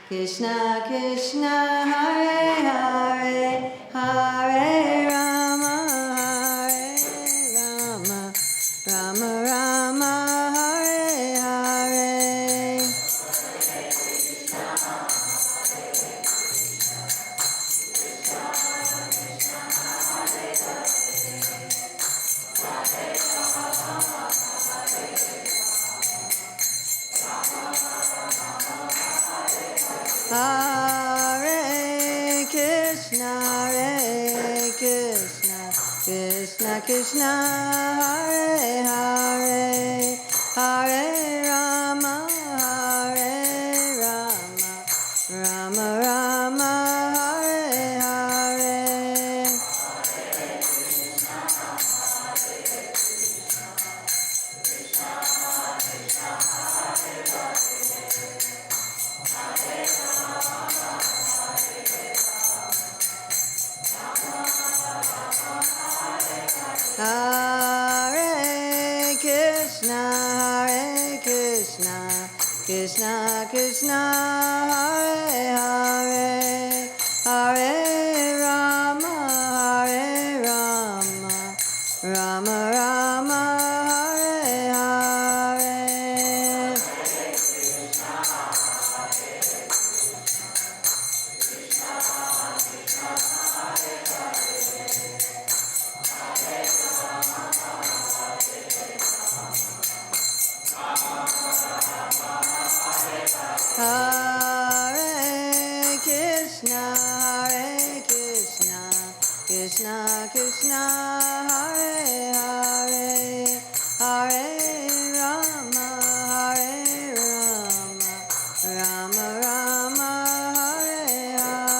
Krishna Krishna Hare Hare, Hare Rama, Rama Rama, Hare Hare. Hare Krishna, Krishna Krishna, Hare Hare, Hare Rama, Rama Rama, Hare Hare. Hare Krishna, Krishna Krishna, Hare Hare, Hare Rama, Rama Rama, Hare Hare. Hare Krishna, Krishna Krishna, Hare Hare, Hare Rama, Rama Rama, Hare Hare.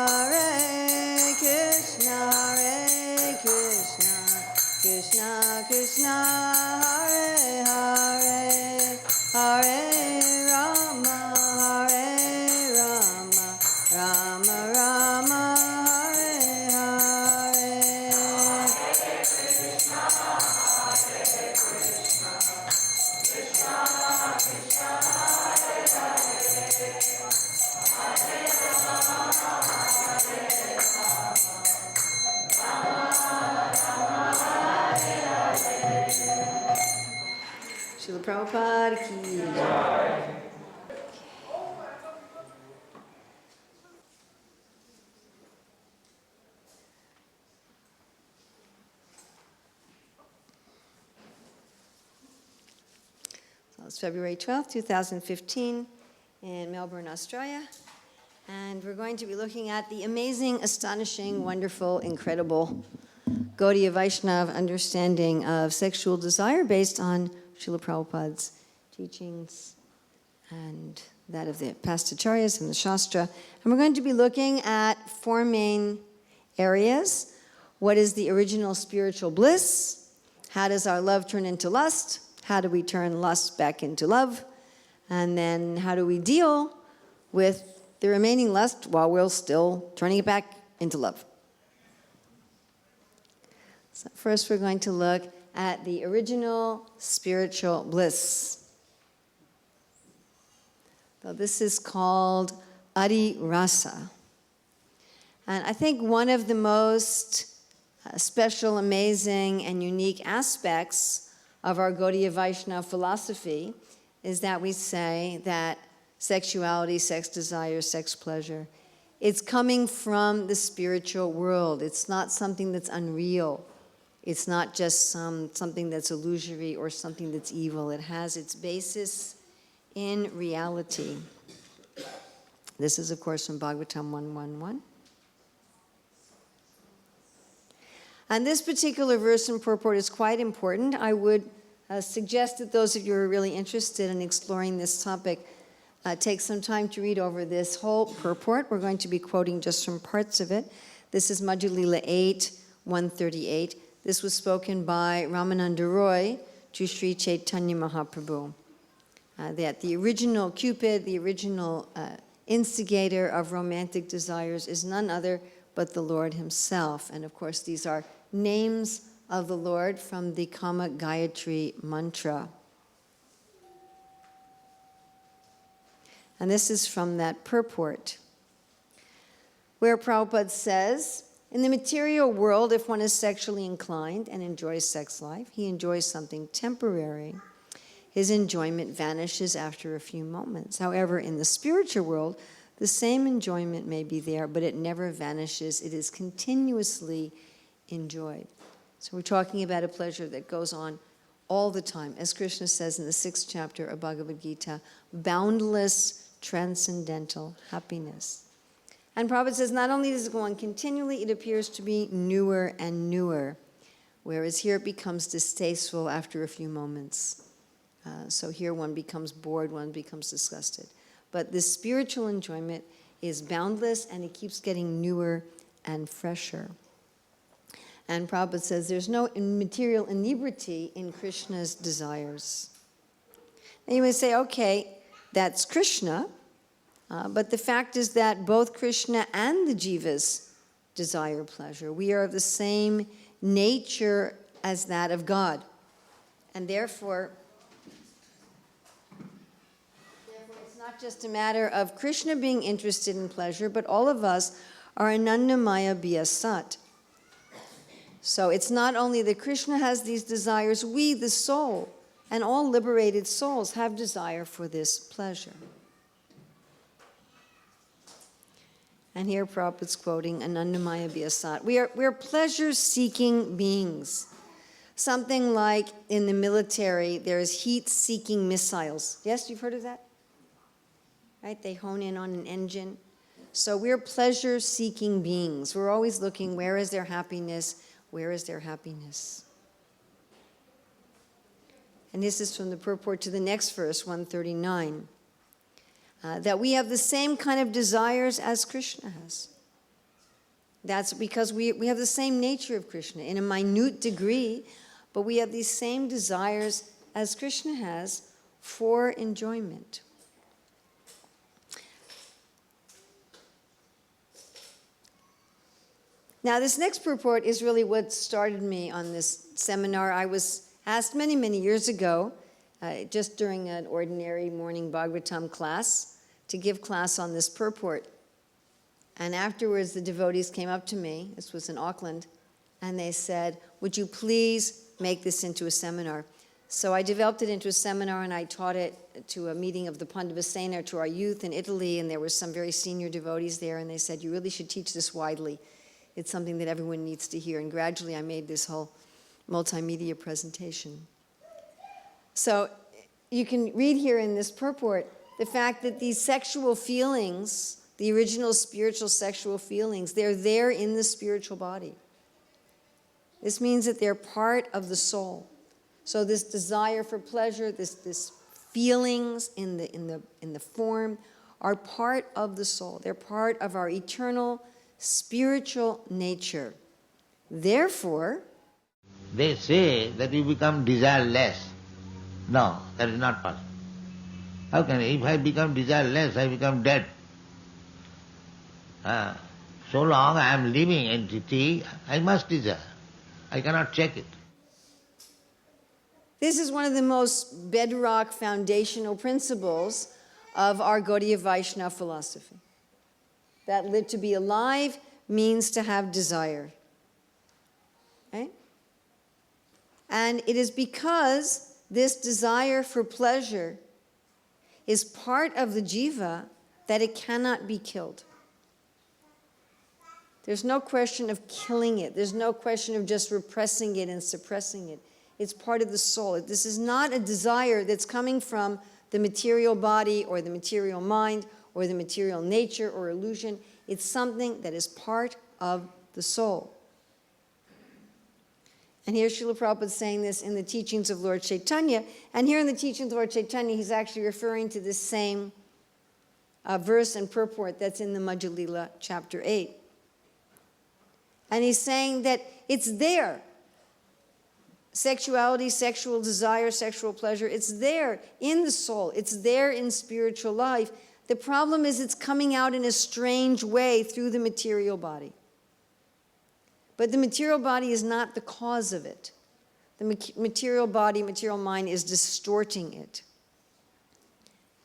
Hare Krishna, Krishna, Hare Hare, Hare Rama, Rama Rama, Hare Hare. Srila Prabhupada ki jai. So it's February 12th, 2015 in Melbourne, Australia. And we're going to be looking at the amazing, astonishing, wonderful, incredible Gaudiya Vaishnava understanding of sexual desire based on Srila Prabhupada's teachings and that of the past acharyas and the Shastra. And we're going to be looking at four main areas. What is the original spiritual bliss? How does our love turn into lust? How do we turn lust back into love? And then how do we deal with the remaining lust while we're still turning it back into love? So first we're going to look at the original spiritual bliss. So this is called Adi Rasa. And I think one of the most special, amazing, and unique aspects of our Gaudiya Vaishnava philosophy is that we say that sexuality, sex desire, sex pleasure, it's coming from the spiritual world. It's not something that's unreal. It's not just something that's illusory or something that's evil. It has its basis in reality. This is, of course, from Bhagavatam 1.1.1. And this particular verse and purport is quite important. I would suggest that those of you who are really interested in exploring this topic take some time to read over this whole purport. We're going to be quoting just from parts of it. This is Madhya Lila 8.138. This was spoken by Ramananda Roy to Sri Chaitanya Mahaprabhu. that the original Cupid, the original instigator of romantic desires, is none other but the Lord himself. And of course, these are names of the Lord from the Kama Gayatri mantra. And this is from that purport, where Prabhupada says, in the material world, if one is sexually inclined and enjoys sex life, he enjoys something temporary. His enjoyment vanishes after a few moments. However, in the spiritual world, the same enjoyment may be there, but it never vanishes. It is continuously enjoyed. So we're talking about a pleasure that goes on all the time. As Krishna says in the 6th chapter of Bhagavad Gita, boundless, transcendental happiness. And Prabhupada says not only does it go on continually, it appears to be newer and newer, whereas here it becomes distasteful after a few moments. So here one becomes bored, one becomes disgusted. But this spiritual enjoyment is boundless, and it keeps getting newer and fresher. And Prabhupada says there's no material inebriety in Krishna's desires. And you may say, okay, that's Krishna, but the fact is that both Krishna and the jivas desire pleasure. We are of the same nature as that of God. And therefore it's not just a matter of Krishna being interested in pleasure, but all of us are Anandamaya Bhyasat. So it's not only that Krishna has these desires, we, the soul, and all liberated souls have desire for this pleasure. And here Prabhupada's quoting Anandamaya Bhyasat. We are pleasure-seeking beings. Something like in the military, there's heat-seeking missiles. Yes, you've heard of that? Right? They hone in on an engine. So we're pleasure-seeking beings. We're always looking, where is their happiness? Where is their happiness? And this is from the purport to the next verse, 139. That we have the same kind of desires as Krishna has. That's because we have the same nature of Krishna in a minute degree, but we have these same desires as Krishna has for enjoyment. Now, this next purport is really what started me on this seminar. I was asked many, many years ago, just during an ordinary morning Bhagavatam class, to give class on this purport. And afterwards, the devotees came up to me, this was in Auckland, and they said, would you please make this into a seminar? So I developed it into a seminar, and I taught it to a meeting of the Pandavasena, to our youth in Italy, and there were some very senior devotees there, and they said, you really should teach this widely. It's something that everyone needs to hear. And gradually I made this whole multimedia presentation. So you can read here in this purport the fact that these sexual feelings, the original spiritual sexual feelings, they're there in the spiritual body. This means that they're part of the soul. So this desire for pleasure, this feelings in the form are part of the soul. They're part of our eternal spiritual nature. Therefore, they say that you become desireless. No, that is not possible. How can I? If I become desireless, I become dead. So long I am living entity, I must desire. I cannot check it. This is one of the most bedrock foundational principles of our Gaudiya Vaishnava philosophy. That to be alive means to have desire. Right? And it is because this desire for pleasure is part of the jiva that it cannot be killed. There's no question of killing it. There's no question of just repressing it and suppressing it. It's part of the soul. This is not a desire that's coming from the material body or the material mind or the material nature or illusion. It's something that is part of the soul. And here Srila Prabhupada is saying this in the teachings of Lord Chaitanya. And here in the teachings of Lord Chaitanya, he's actually referring to this same verse and purport that's in the Madhya Lila, chapter 8. And he's saying that it's there. Sexuality, sexual desire, sexual pleasure, it's there in the soul. It's there in spiritual life. The problem is it's coming out in a strange way through the material body. But the material body is not the cause of it. The material body, material mind is distorting it.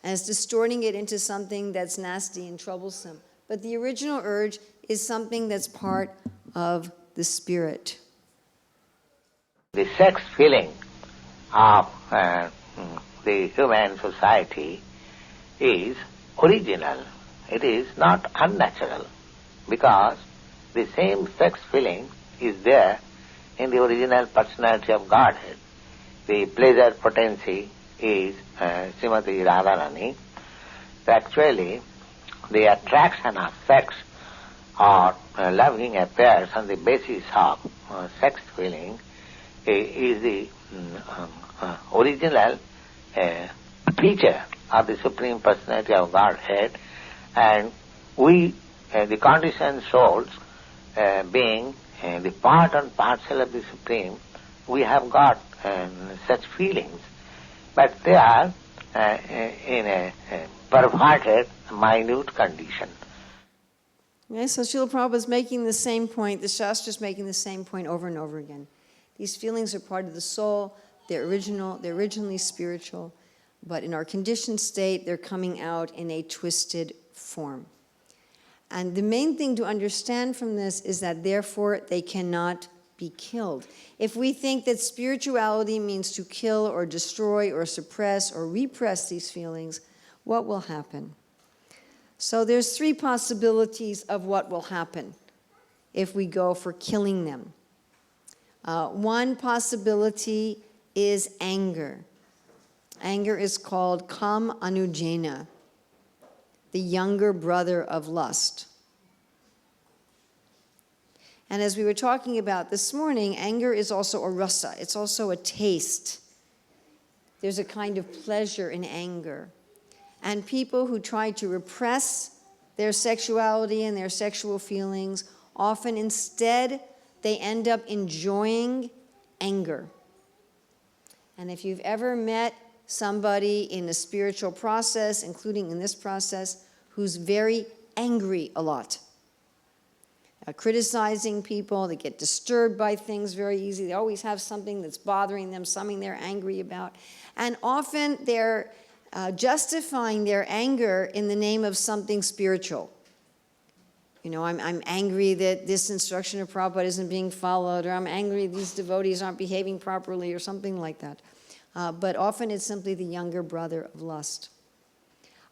And it's distorting it into something that's nasty and troublesome. But the original urge is something that's part of the spirit. The sex feeling of the human society is original. It is not unnatural, because the same sex feeling is there in the original personality of Godhead. The pleasure potency is Srimati Radharani. Actually, the attraction of sex or loving affairs on the basis of sex feeling is the original feature of the Supreme Personality of Godhead, and we, the conditioned souls, being the part and parcel of the Supreme, we have got such feelings, but they are in a perverted, minute condition. Okay, so Srila Prabhupada is making the same point, the Shastra is making the same point over and over again. These feelings are part of the soul, they're originally spiritual, but in our conditioned state, they're coming out in a twisted form. And the main thing to understand from this is that therefore they cannot be killed. If we think that spirituality means to kill or destroy or suppress or repress these feelings, what will happen? So there's three possibilities of what will happen if we go for killing them. One possibility is anger. Anger is called Kam Anujena, the younger brother of lust. And as we were talking about this morning, anger is also a rasa. It's also a taste. There's a kind of pleasure in anger. And people who try to repress their sexuality and their sexual feelings, often instead they end up enjoying anger. And if you've ever met somebody in a spiritual process, including in this process, who's very angry a lot, criticizing people, they get disturbed by things very easily, they always have something that's bothering them, something they're angry about, and often they're justifying their anger in the name of something spiritual. You know, I'm angry that this instruction of Prabhupada isn't being followed, or I'm angry these devotees aren't behaving properly, or something like that. But often it's simply the younger brother of lust.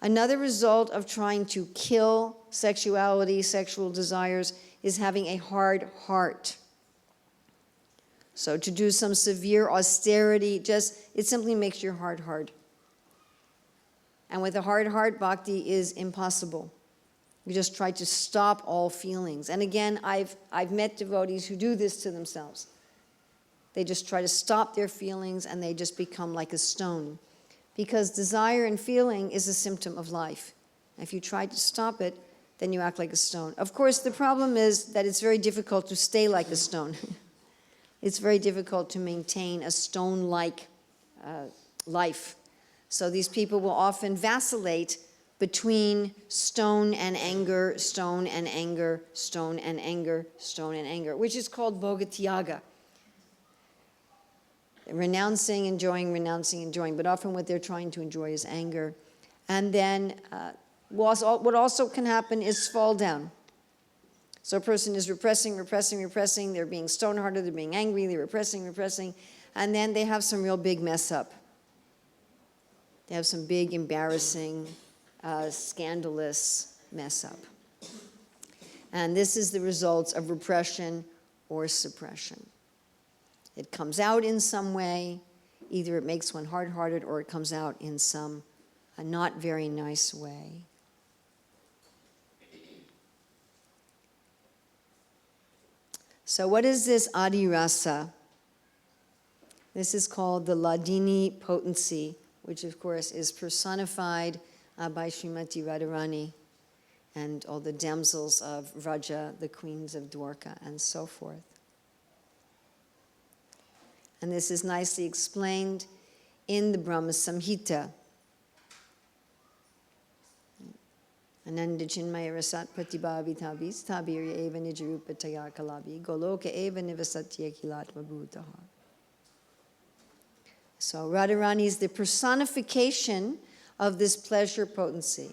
Another result of trying to kill sexuality, sexual desires, is having a hard heart. So to do some severe austerity, it simply makes your heart hard. And with a hard heart, bhakti is impossible. You just try to stop all feelings. And again, I've met devotees who do this to themselves. They just try to stop their feelings and they just become like a stone. Because desire and feeling is a symptom of life. If you try to stop it, then you act like a stone. Of course, the problem is that it's very difficult to stay like a stone. It's very difficult to maintain a stone-like life. So these people will often vacillate between stone and anger, stone and anger, stone and anger, stone and anger, which is called bhogatyaga. Renouncing, enjoying, but often what they're trying to enjoy is anger. And then what also can happen is fall down. So a person is repressing, they're being stone-hearted, they're being angry, they're repressing, and then they have some real big mess up. They have some big, embarrassing, scandalous mess up. And this is the results of repression or suppression. It comes out in some way. Either it makes one hard-hearted or it comes out in some not very nice way. So what is this adirasa? This is called the Ladini potency, which of course is personified by Srimati Radharani and all the damsels of Vraja, the queens of Dwarka, and so forth. And this is nicely explained in the Brahma Samhita. Ananda Chinmaya Rasat Pratibhavitavis Tabirya Eva Nijarupataya Kalabi Goloka Eva Nivasatya Kilatma Bhutaha. So Radharani is the personification of this pleasure potency.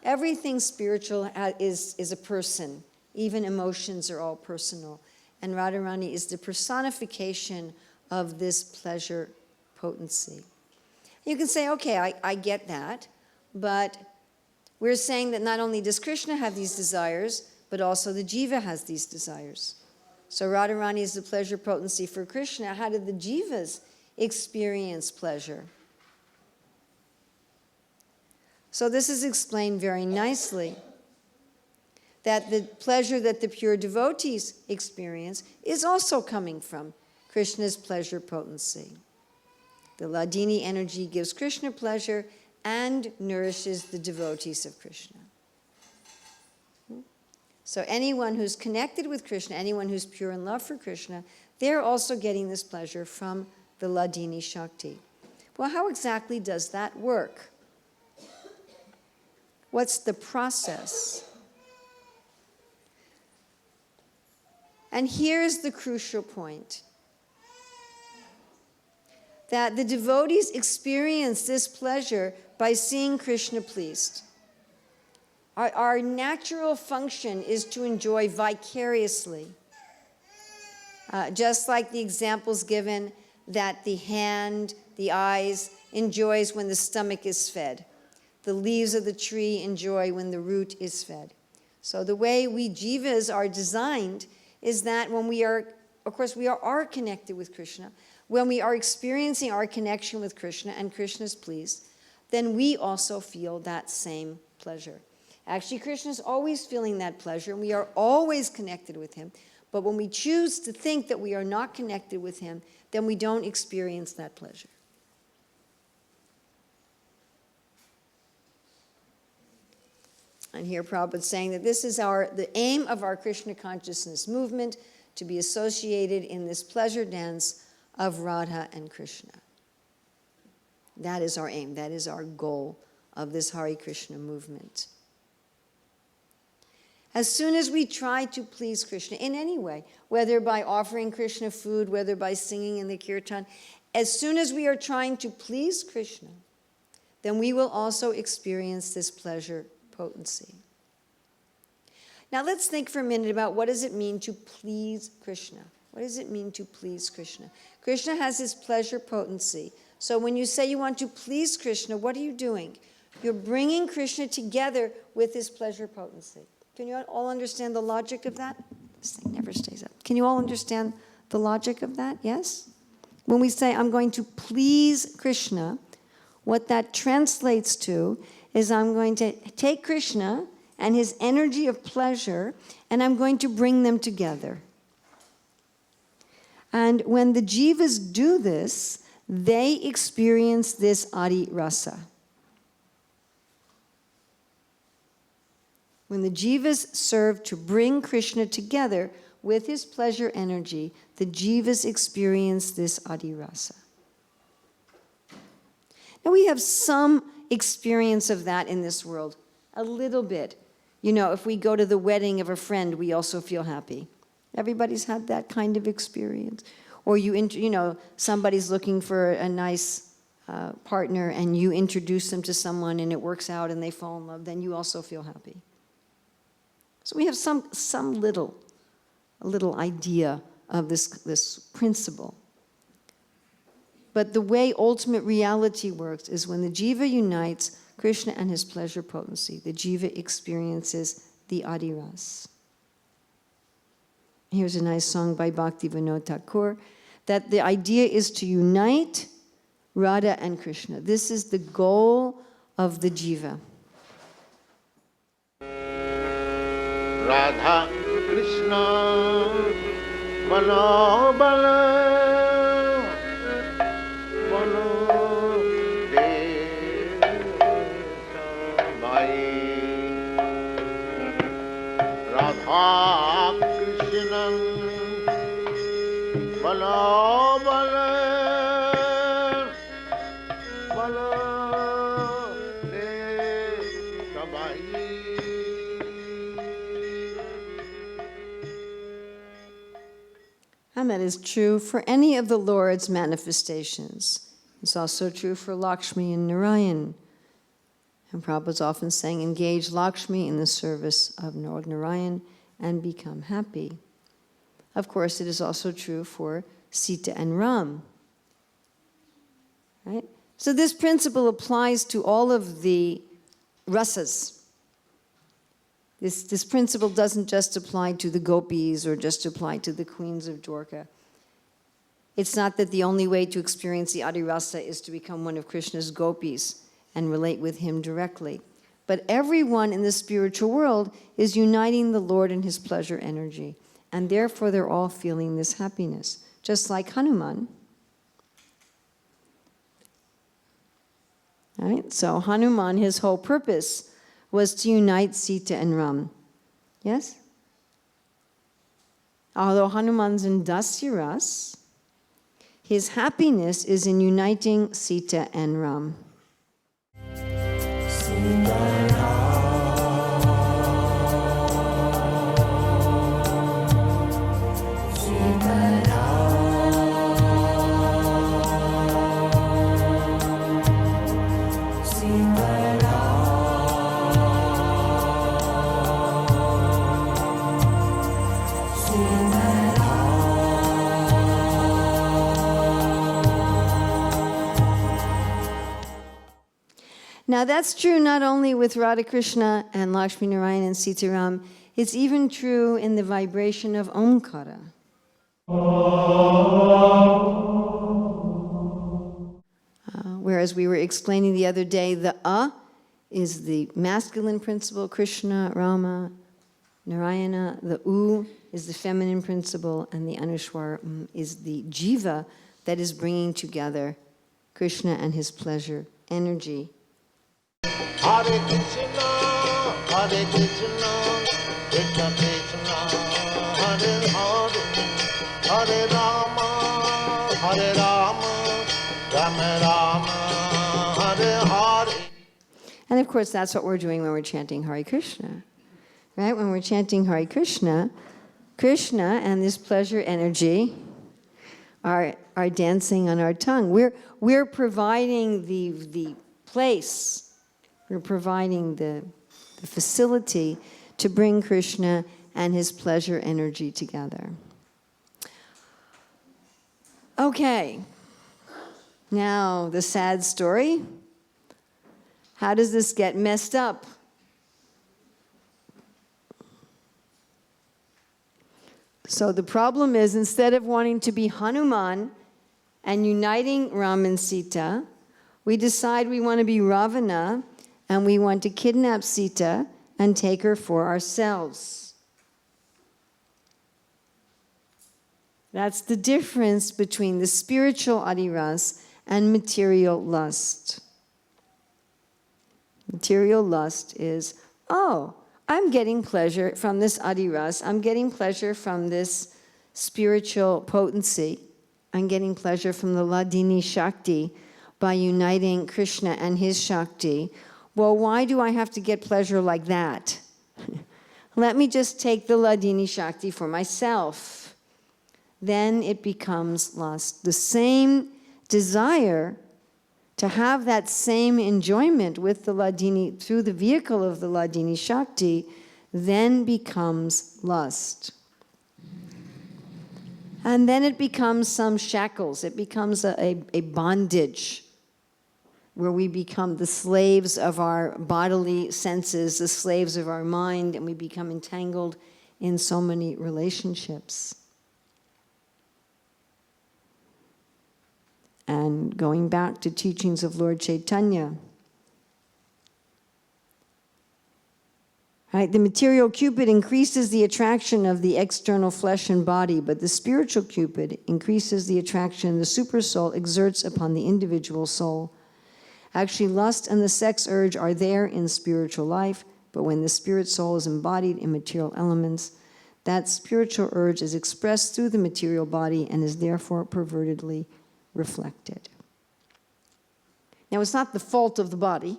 Everything spiritual is a person. Even emotions are all personal. And Radharani is the personification of this pleasure potency. You can say, okay, I get that, but we're saying that not only does Krishna have these desires, but also the jiva has these desires. So Radharani is the pleasure potency for Krishna. How did the jivas experience pleasure? So this is explained very nicely, that the pleasure that the pure devotees experience is also coming from Krishna's pleasure potency. The Ladini energy gives Krishna pleasure and nourishes the devotees of Krishna. So anyone who's connected with Krishna, anyone who's pure in love for Krishna, they're also getting this pleasure from the Ladini Shakti. Well, how exactly does that work? What's the process? And here's the crucial point. That the devotees experience this pleasure by seeing Krishna pleased. Our natural function is to enjoy vicariously. Just like the examples given that the hand, the eyes, enjoys when the stomach is fed. The leaves of the tree enjoy when the root is fed. So the way we jivas are designed is that when we are, of course, we are connected with Krishna. When we are experiencing our connection with Krishna and Krishna is pleased, then we also feel that same pleasure. Actually, Krishna is always feeling that pleasure, and we are always connected with him. But when we choose to think that we are not connected with him, then we don't experience that pleasure. And here Prabhupada is saying that this is the aim of our Krishna consciousness movement, to be associated in this pleasure dance of Radha and Krishna. That is our aim. That is our goal of this Hare Krishna movement. As soon as we try to please Krishna in any way, whether by offering Krishna food, whether by singing in the kirtan, as soon as we are trying to please Krishna, then we will also experience this pleasure potency. Now let's think for a minute about what does it mean to please Krishna. What does it mean to please Krishna? Krishna has his pleasure potency. So when you say you want to please Krishna, what are you doing? You're bringing Krishna together with his pleasure potency. Can you all understand the logic of that? This thing never stays up. Can you all understand the logic of that? Yes? When we say, I'm going to please Krishna, what that translates to is I'm going to take Krishna and his energy of pleasure, and I'm going to bring them together. And when the jivas do this, they experience this adi rasa. When the jivas serve to bring Krishna together with his pleasure energy, the jivas experience this adi rasa. Now we have some experience of that in this world, a little bit. You know, if we go to the wedding of a friend, we also feel happy. Everybody's had that kind of experience. Or somebody's looking for a nice partner, and you introduce them to someone, and it works out, and they fall in love. Then you also feel happy. So we have some little idea of this principle. But the way ultimate reality works is when the jiva unites Krishna and his pleasure potency, the jiva experiences the adi ras. Here's a nice song by Bhaktivinoda Thakur, that the idea is to unite Radha and Krishna. This is the goal of the jiva. Radha Krishna Mano Bala Mano Radha Krishna Bala Bala And that is true for any of the Lord's manifestations. It's also true for Lakshmi and Narayan. And Prabhupada's often saying, engage Lakshmi in the service of Lord Narayan and become happy. Of course, it is also true for Sita and Ram. Right? So this principle applies to all of the rasas. This principle doesn't just apply to the gopis or just apply to the queens of Dwarka. It's not that the only way to experience the Adi Rasa is to become one of Krishna's gopis and relate with him directly. But everyone in the spiritual world is uniting the Lord in his pleasure energy. And therefore they're all feeling this happiness. Just like Hanuman. Right? So Hanuman, his whole purpose was to unite Sita and Ram. Yes? Although Hanuman's in Dasi ras, his happiness is in uniting Sita and Ram. Now that's true not only with Radha Krishna and Lakshmi Narayan and Sitaram, it's even true in the vibration of Omkara. Whereas we were explaining the other day, the A is the masculine principle, Krishna, Rama, Narayana. The U is the feminine principle, and the Anushwar is the jiva that is bringing together Krishna and his pleasure energy. Hare Krishna, Hare Krishna, Krishna Krishna, Hare Hare, Hare Rama, Hare Rama, Rama Rama, Hare Hare. And of course, that's what we're doing when we're chanting Hare Krishna. Right? When we're chanting Hare Krishna, Krishna and this pleasure energy are dancing on our tongue. We're providing the place. We're providing the facility to bring Krishna and his pleasure energy together. Okay. Now, the sad story. How does this get messed up? So the problem is, instead of wanting to be Hanuman and uniting Ram and Sita, we decide we want to be Ravana and we want to kidnap Sita and take her for ourselves. That's the difference between the spiritual adiras and material lust. Material lust is, oh, I'm getting pleasure from this adiras, I'm getting pleasure from this spiritual potency, I'm getting pleasure from the Ladini Shakti by uniting Krishna and his Shakti. Well, why do I have to get pleasure like that? Let me just take the Ladini Shakti for myself. Then it becomes lust. The same desire to have that same enjoyment with the Ladini, through the vehicle of the Ladini Shakti, then becomes lust. And then it becomes some shackles. It becomes a bondage where we become the slaves of our bodily senses, the slaves of our mind, and we become entangled in so many relationships. And going back to teachings of Lord Chaitanya, right? The material Cupid increases the attraction of the external flesh and body, but the spiritual Cupid increases the attraction the supersoul exerts upon the individual soul. Actually, lust and the sex urge are there in spiritual life, but when the spirit soul is embodied in material elements, that spiritual urge is expressed through the material body and is therefore pervertedly reflected. Now, it's not the fault of the body.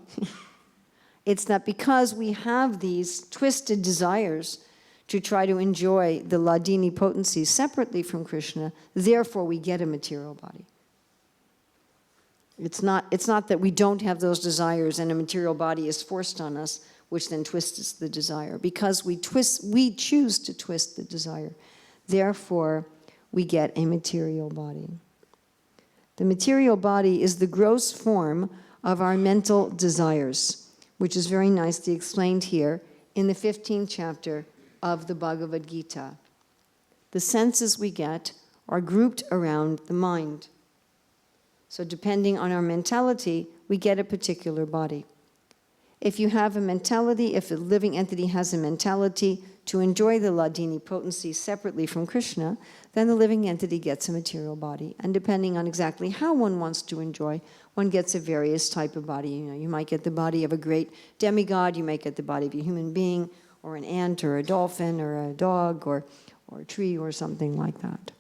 It's that because we have these twisted desires to try to enjoy the Ladini potency separately from Krishna, therefore we get a material body. It's not that we don't have those desires and a material body is forced on us, which then twists the desire. Because we choose to twist the desire. Therefore, we get a material body. The material body is the gross form of our mental desires, which is very nicely explained here in the 15th chapter of the Bhagavad Gita. The senses we get are grouped around the mind. So depending on our mentality, we get a particular body. If you have a mentality, if a living entity has a mentality to enjoy the Ladini potency separately from Krishna, then the living entity gets a material body. And depending on exactly how one wants to enjoy, one gets a various type of body. You might get the body of a great demigod, you might get the body of a human being, or an ant, or a dolphin, or a dog, or a tree, or something like that.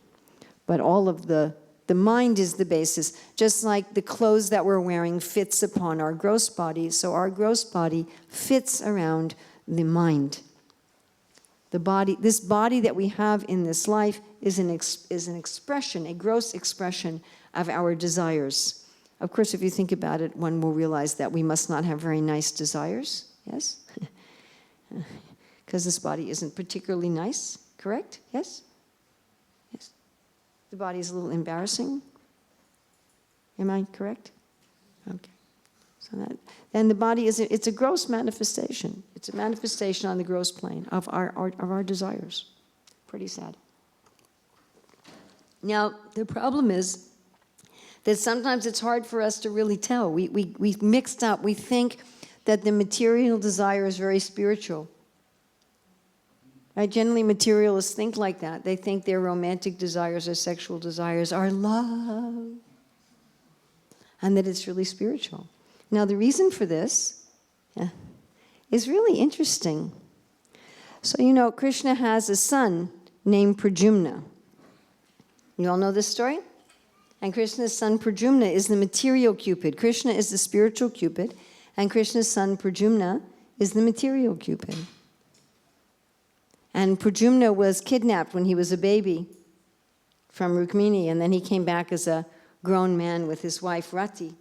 But all of the mind is the basis. Just like the clothes that we're wearing fits upon our gross body, so our gross body fits around the mind. The body, this body that we have in this life is an expression, a gross expression of our desires. Of course, if you think about it, one will realize that we must not have very nice desires, yes? Because this body isn't particularly nice, correct? Yes? Yes. The body is a little embarrassing. Am I correct? Okay. So then the body it's a gross manifestation. It's a manifestation on the gross plane of our desires. Pretty sad. Now, the problem is that sometimes it's hard for us to really tell. We mixed up. We think that the material desire is very spiritual. Right? Generally, materialists think like that. They think their romantic desires or sexual desires are love, and that it's really spiritual. Now, the reason for this is really interesting. So, Krishna has a son named Pradyumna. You all know this story? And Krishna's son Pradyumna is the material Cupid. Krishna is the spiritual Cupid, and Krishna's son Pradyumna is the material Cupid. And Pradyumna was kidnapped when he was a baby from Rukmini, and then he came back as a grown man with his wife Rati.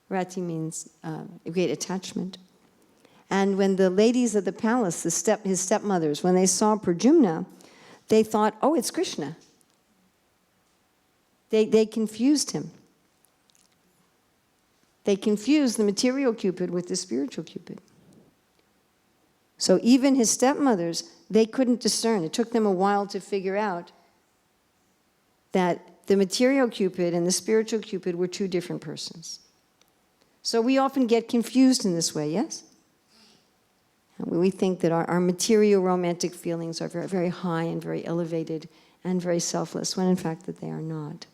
Rati means a great attachment. And when the ladies of the palace, his stepmothers, when they saw Pradyumna, they thought, oh, it's Krishna. They confused him. They confused the material Cupid with the spiritual Cupid. So even his stepmothers, they couldn't discern. It took them a while to figure out that the material Cupid and the spiritual Cupid were two different persons. So we often get confused in this way, yes? And we think that our material romantic feelings are very, very high and very elevated and very selfless, when in fact that they are not.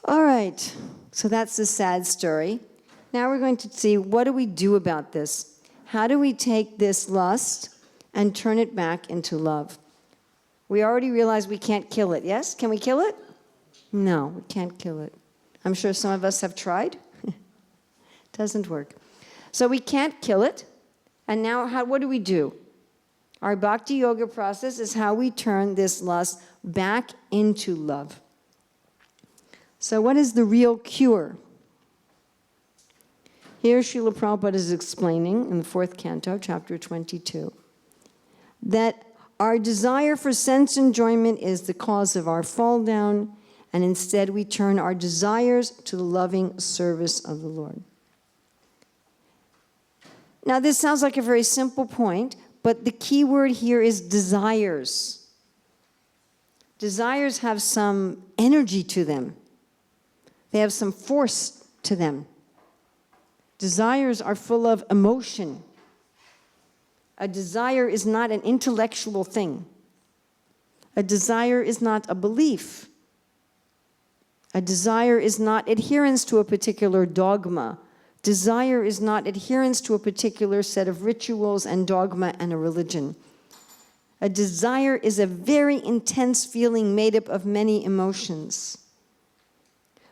All right, so that's the sad story. Now we're going to see, what do we do about this? How do we take this lust and turn it back into love? We already realized we can't kill it, yes? Can we kill it? No, we can't kill it. I'm sure some of us have tried. Doesn't work. So we can't kill it. And now what do we do? Our bhakti yoga process is how we turn this lust back into love. So what is the real cure? Here Srila Prabhupada is explaining in the 4th canto, chapter 22, that our desire for sense enjoyment is the cause of our fall down, and instead we turn our desires to the loving service of the Lord. Now this sounds like a very simple point, but the key word here is desires. Desires have some energy to them. They have some force to them. Desires are full of emotion. A desire is not an intellectual thing. A desire is not a belief. A desire is not adherence to a particular dogma. Desire is not adherence to a particular set of rituals and dogma and a religion. A desire is a very intense feeling made up of many emotions.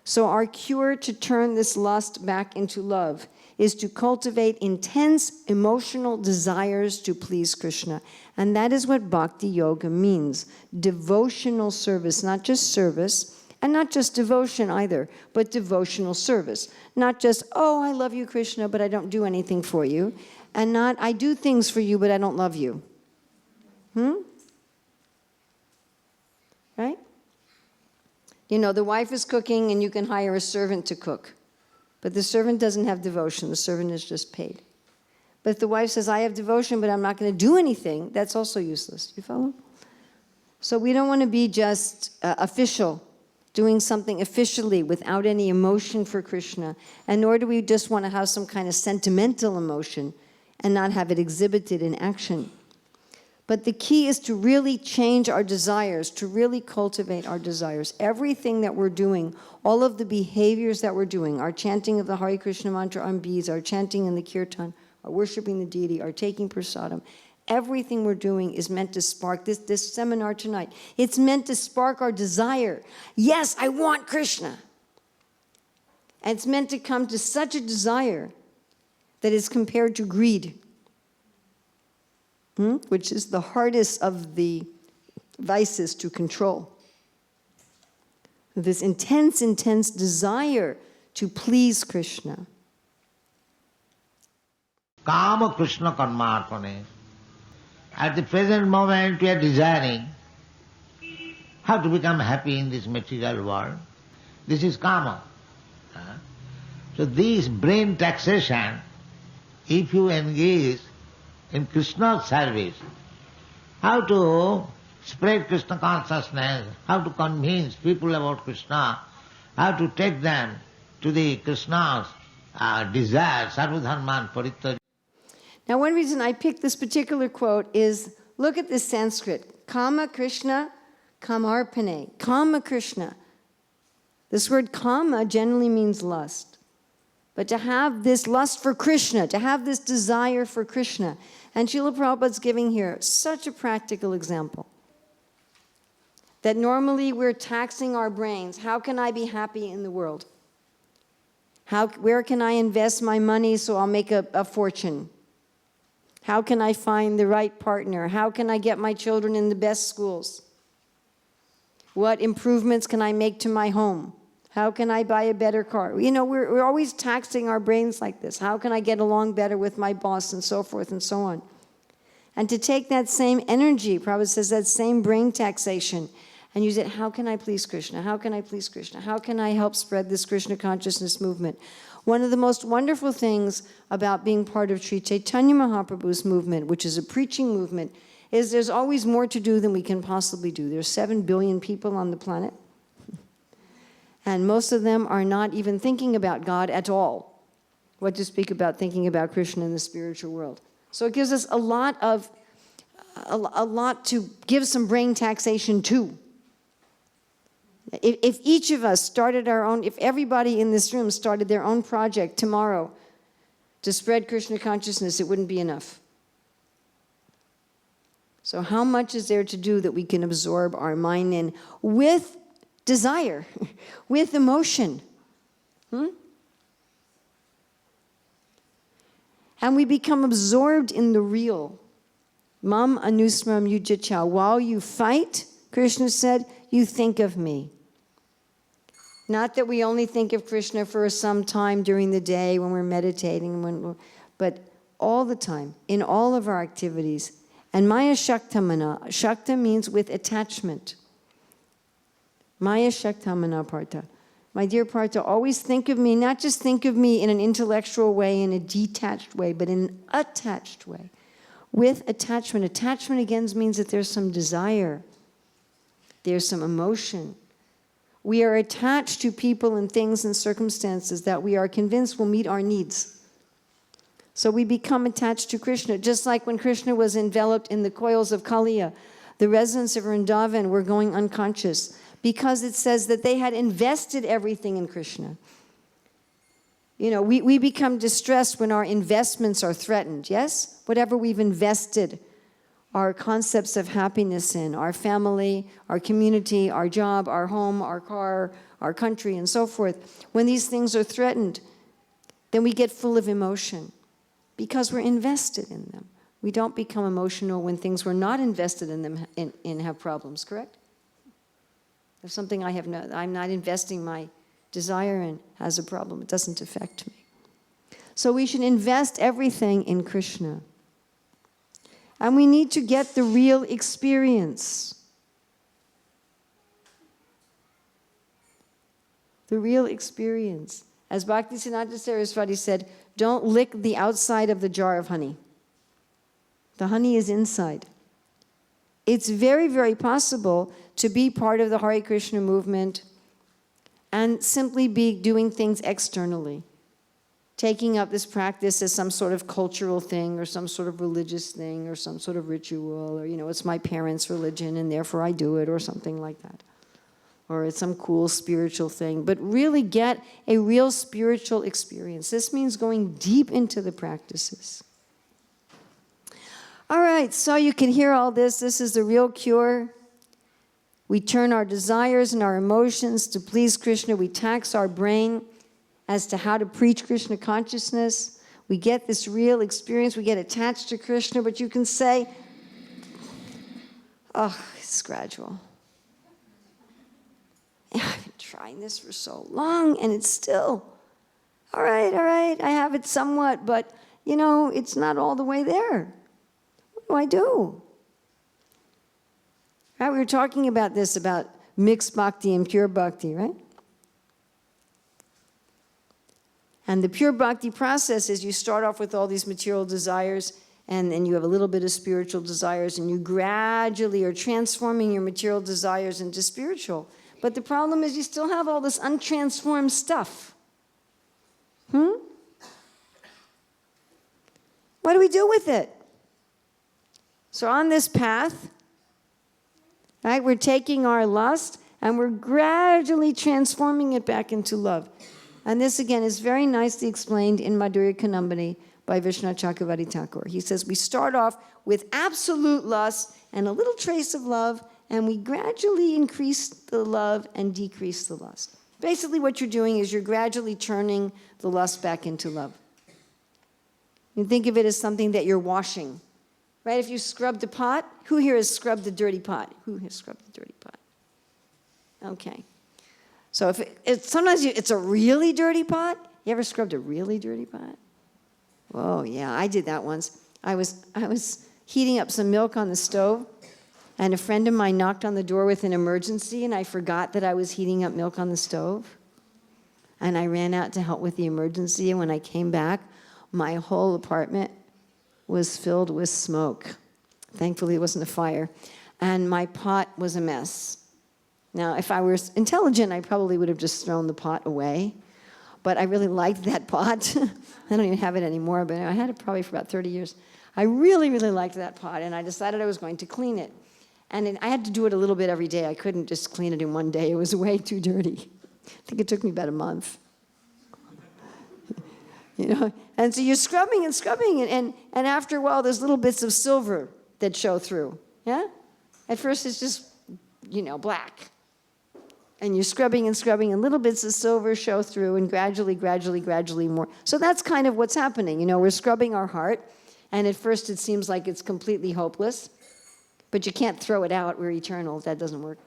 So our cure to turn this lust back into love is to cultivate intense emotional desires to please Krishna. And that is what bhakti yoga means. Devotional service, not just service, and not just devotion either, but devotional service. Not just, oh, I love you, Krishna, but I don't do anything for you. And not, I do things for you, but I don't love you. Right? You know, the wife is cooking and you can hire a servant to cook. But the servant doesn't have devotion. The servant is just paid. But if the wife says, I have devotion, but I'm not going to do anything, that's also useless. You follow? So we don't want to be just official, doing something officially without any emotion for Krishna. And nor do we just want to have some kind of sentimental emotion and not have it exhibited in action. But the key is to really change our desires, to really cultivate our desires. Everything that we're doing, all of the behaviors that we're doing, our chanting of the Hare Krishna mantra on beads, our chanting in the kirtan, our worshiping the deity, our taking prasadam, everything we're doing is meant to spark this seminar tonight. It's meant to spark our desire. Yes, I want Krishna. And it's meant to come to such a desire that is compared to greed, which is the hardest of the vices to control. This intense, intense desire to please Krishna. Kama Krishna Karmarpane. At the present moment we are desiring how to become happy in this material world. This is Kama. So this brain taxation, if you engage in Krishna's service, how to spread Krishna consciousness, how to convince people about Krishna, how to take them to the Krishna's desire, sarvadharman parityaja. Now, one reason I picked this particular quote is, look at this Sanskrit. Kama Krishna kamarpane. Kama Krishna. This word kama generally means lust. But to have this lust for Krishna, to have this desire for Krishna. And Srila Prabhupada's giving here such a practical example. That normally we're taxing our brains. How can I be happy in the world? Where can I invest my money so I'll make a fortune? How can I find the right partner? How can I get my children in the best schools? What improvements can I make to my home? How can I buy a better car? You know, we're always taxing our brains like this. How can I get along better with my boss, and so forth and so on? And to take that same energy, Prabhupada says, that same brain taxation, and use it, how can I please Krishna? How can I please Krishna? How can I help spread this Krishna consciousness movement? One of the most wonderful things about being part of Sri Chaitanya Mahaprabhu's movement, which is a preaching movement, is there's always more to do than we can possibly do. There's 7 billion people on the planet. And most of them are not even thinking about God at all. What to speak about thinking about Krishna in the spiritual world. So it gives us a lot to give some brain taxation to. If each of us started our own, if everybody in this room started their own project tomorrow to spread Krishna consciousness, it wouldn't be enough. So how much is there to do that we can absorb our mind in with desire, with emotion? And we become absorbed in the real. Mam anusmaram yujacha. While you fight, Krishna said, you think of me. Not that we only think of Krishna for some time during the day when we're meditating, but all the time, in all of our activities. And Maya Shaktamana. Shakta means with attachment. Maya Shaktamana Partha. My dear Partha, always think of me, not just think of me in an intellectual way, in a detached way, but in an attached way. With attachment. Attachment again means that there's some desire. There's some emotion. We are attached to people and things and circumstances that we are convinced will meet our needs. So we become attached to Krishna, just like when Krishna was enveloped in the coils of Kaliya. The residents of Vrindavan were going unconscious because it says that they had invested everything in Krishna. You know, we become distressed when our investments are threatened, yes? Whatever we've invested our concepts of happiness in, our family, our community, our job, our home, our car, our country, and so forth. When these things are threatened, then we get full of emotion because we're invested in them. We don't become emotional when things we're not invested in them in have problems, correct? If something I'm not investing my desire in has a problem, it doesn't affect me. So we should invest everything in Krishna. And we need to get the real experience. The real experience. As Bhaktisiddhanta Saraswati said, don't lick the outside of the jar of honey. The honey is inside. It's very, very possible to be part of the Hare Krishna movement and simply be doing things externally. Taking up this practice as some sort of cultural thing or some sort of religious thing or some sort of ritual or, it's my parents' religion and therefore I do it or something like that. Or it's some cool spiritual thing. But really get a real spiritual experience. This means going deep into the practices. All right, so you can hear all this. This is the real cure. We turn our desires and our emotions to please Krishna. We tax our brain as to how to preach Krishna consciousness. We get this real experience. We get attached to Krishna, but you can say, oh, it's gradual. I've been trying this for so long, and it's still, all right, I have it somewhat, but, it's not all the way there. What do I do? Right, we were talking about this, about mixed bhakti and pure bhakti, right? And the pure bhakti process is you start off with all these material desires, and then you have a little bit of spiritual desires, and you gradually are transforming your material desires into spiritual. But the problem is you still have all this untransformed stuff. What do we do with it? So on this path, right, we're taking our lust and we're gradually transforming it back into love. And this, again, is very nicely explained in Madhurya Kanambani by Vishnu Chakravarti Thakur. He says we start off with absolute lust and a little trace of love, and we gradually increase the love and decrease the lust. Basically what you're doing is you're gradually turning the lust back into love. You think of it as something that you're washing. Right? If you scrubbed a pot, who here has scrubbed the dirty pot? Who has scrubbed the dirty pot? Okay. So sometimes it's a really dirty pot. You ever scrubbed a really dirty pot? Oh, yeah, I did that once. I was heating up some milk on the stove, and a friend of mine knocked on the door with an emergency, and I forgot that I was heating up milk on the stove. And I ran out to help with the emergency, and when I came back, my whole apartment was filled with smoke. Thankfully, it wasn't a fire. And my pot was a mess. Now, if I were intelligent, I probably would have just thrown the pot away. But I really liked that pot. I don't even have it anymore, but I had it probably for about 30 years. I really, really liked that pot, and I decided I was going to clean it. And I had to do it a little bit every day. I couldn't just clean it in one day. It was way too dirty. I think it took me about a month. And so you're scrubbing and scrubbing, and after a while, there's little bits of silver that show through, yeah? At first, it's just, black. And you're scrubbing and scrubbing, and little bits of silver show through, and gradually more. So that's kind of what's happening. We're scrubbing our heart, and at first, it seems like it's completely hopeless, but you can't throw it out. We're eternal. That doesn't work.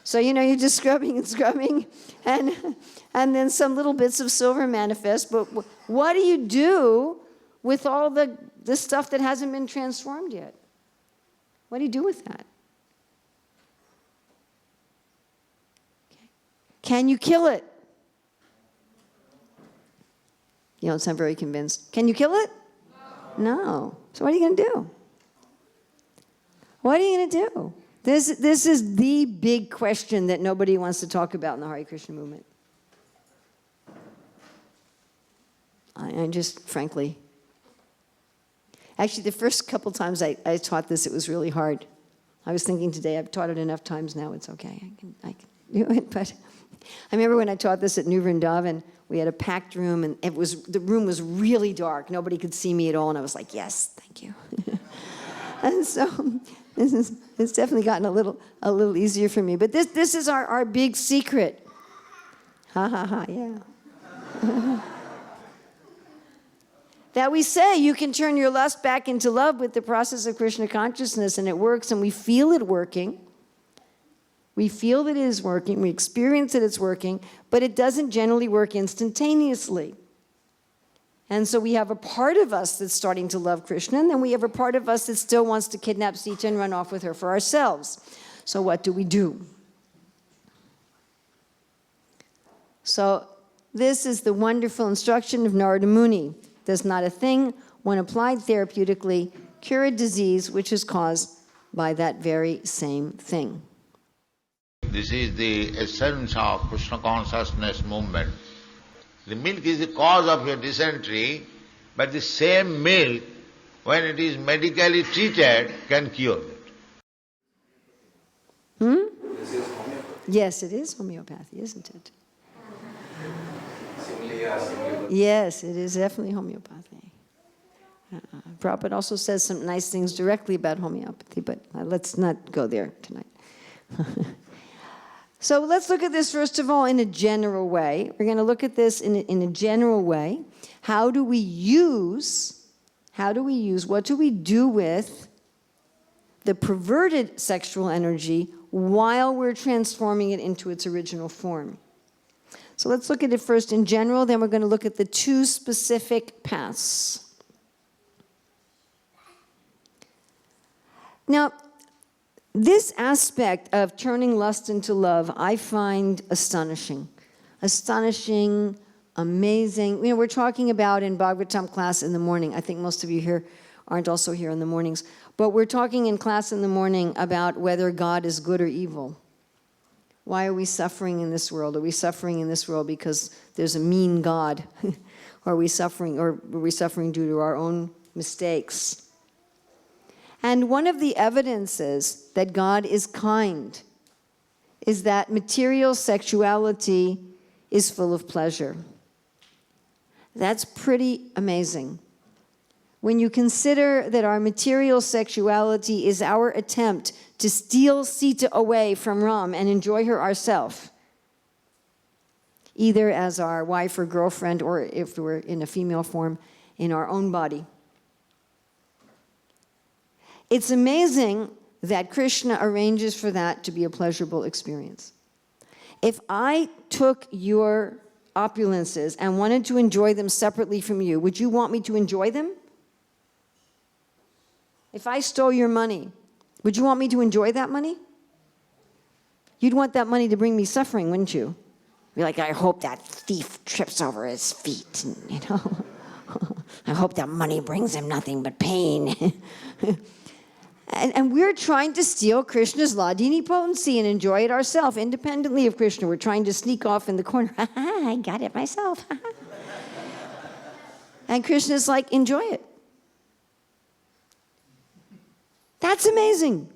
So, you're just scrubbing and scrubbing, and then some little bits of silver manifest. But what do you do with all the stuff that hasn't been transformed yet? What do you do with that? Okay. Can you kill it? You don't sound very convinced. Can you kill it? No. So what are you going to do? What are you going to do? This is the big question that nobody wants to talk about in the Hare Krishna movement. I just, frankly, actually the first couple times I taught this, it was really hard. I was thinking today, I've taught it enough times now, it's okay, I can do it. But I remember when I taught this at New Vrindavan, we had a packed room, and the room was really dark. Nobody could see me at all, and I was like, yes, thank you. And so it's definitely gotten a little easier for me. But this is our big secret. Ha ha ha, yeah. that we say you can turn your lust back into love with the process of Krishna consciousness, and it works, and we feel it working. We feel that it is working, we experience that it's working, but it doesn't generally work instantaneously. And so we have a part of us that's starting to love Krishna, and then we have a part of us that still wants to kidnap Sita and run off with her for ourselves. So what do? So this is the wonderful instruction of Narada Muni. Does not a thing, when applied therapeutically, cure a disease which is caused by that very same thing. This is the essence of Krishna consciousness movement. The milk is the cause of your dysentery, but the same milk, when it is medically treated, can cure it. Yes, it is homeopathy, isn't it? Yes, it is definitely homeopathy. Prabhupada also says some nice things directly about homeopathy, but let's not go there tonight. So let's look at this, first of all, in a general way. We're going to look at this in a general way. What do we do with the perverted sexual energy while we're transforming it into its original form? So let's look at it first in general, then we're going to look at the two specific paths. Now, this aspect of turning lust into love, I find astonishing. Astonishing, amazing. You know, we're talking about in Bhagavatam class in the morning. I think most of you here aren't also here in the mornings. But we're talking in class in the morning about whether God is good or evil. Why are we suffering in this world? Are we suffering in this world because there's a mean God? Or are we suffering due to our own mistakes? And one of the evidences that God is kind is that material sexuality is full of pleasure. That's pretty amazing. When you consider that our material sexuality is our attempt to steal Sita away from Ram and enjoy her ourselves, either as our wife or girlfriend, or if we're in a female form, in our own body. It's amazing that Krishna arranges for that to be a pleasurable experience. If I took your opulences and wanted to enjoy them separately from you, would you want me to enjoy them? If I stole your money, would you want me to enjoy that money? You'd want that money to bring me suffering, wouldn't you? Be like, I hope that thief trips over his feet, you know. I hope that money brings him nothing but pain. And we're trying to steal Krishna's Ladini potency and enjoy it ourselves, independently of Krishna. We're trying to sneak off in the corner. I got it myself. And Krishna's like, enjoy it. That's amazing.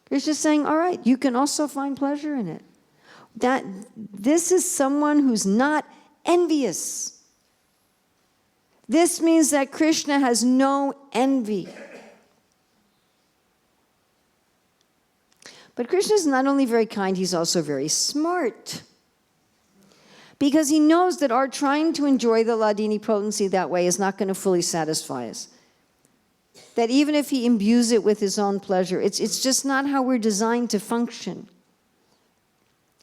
Krishna's saying, all right, you can also find pleasure in it. That this is someone who's not envious. This means that Krishna has no envy. But Krishna is not only very kind, he's also very smart. Because he knows that our trying to enjoy the Ladini potency that way is not going to fully satisfy us. That even if he imbues it with his own pleasure, it's just not how we're designed to function.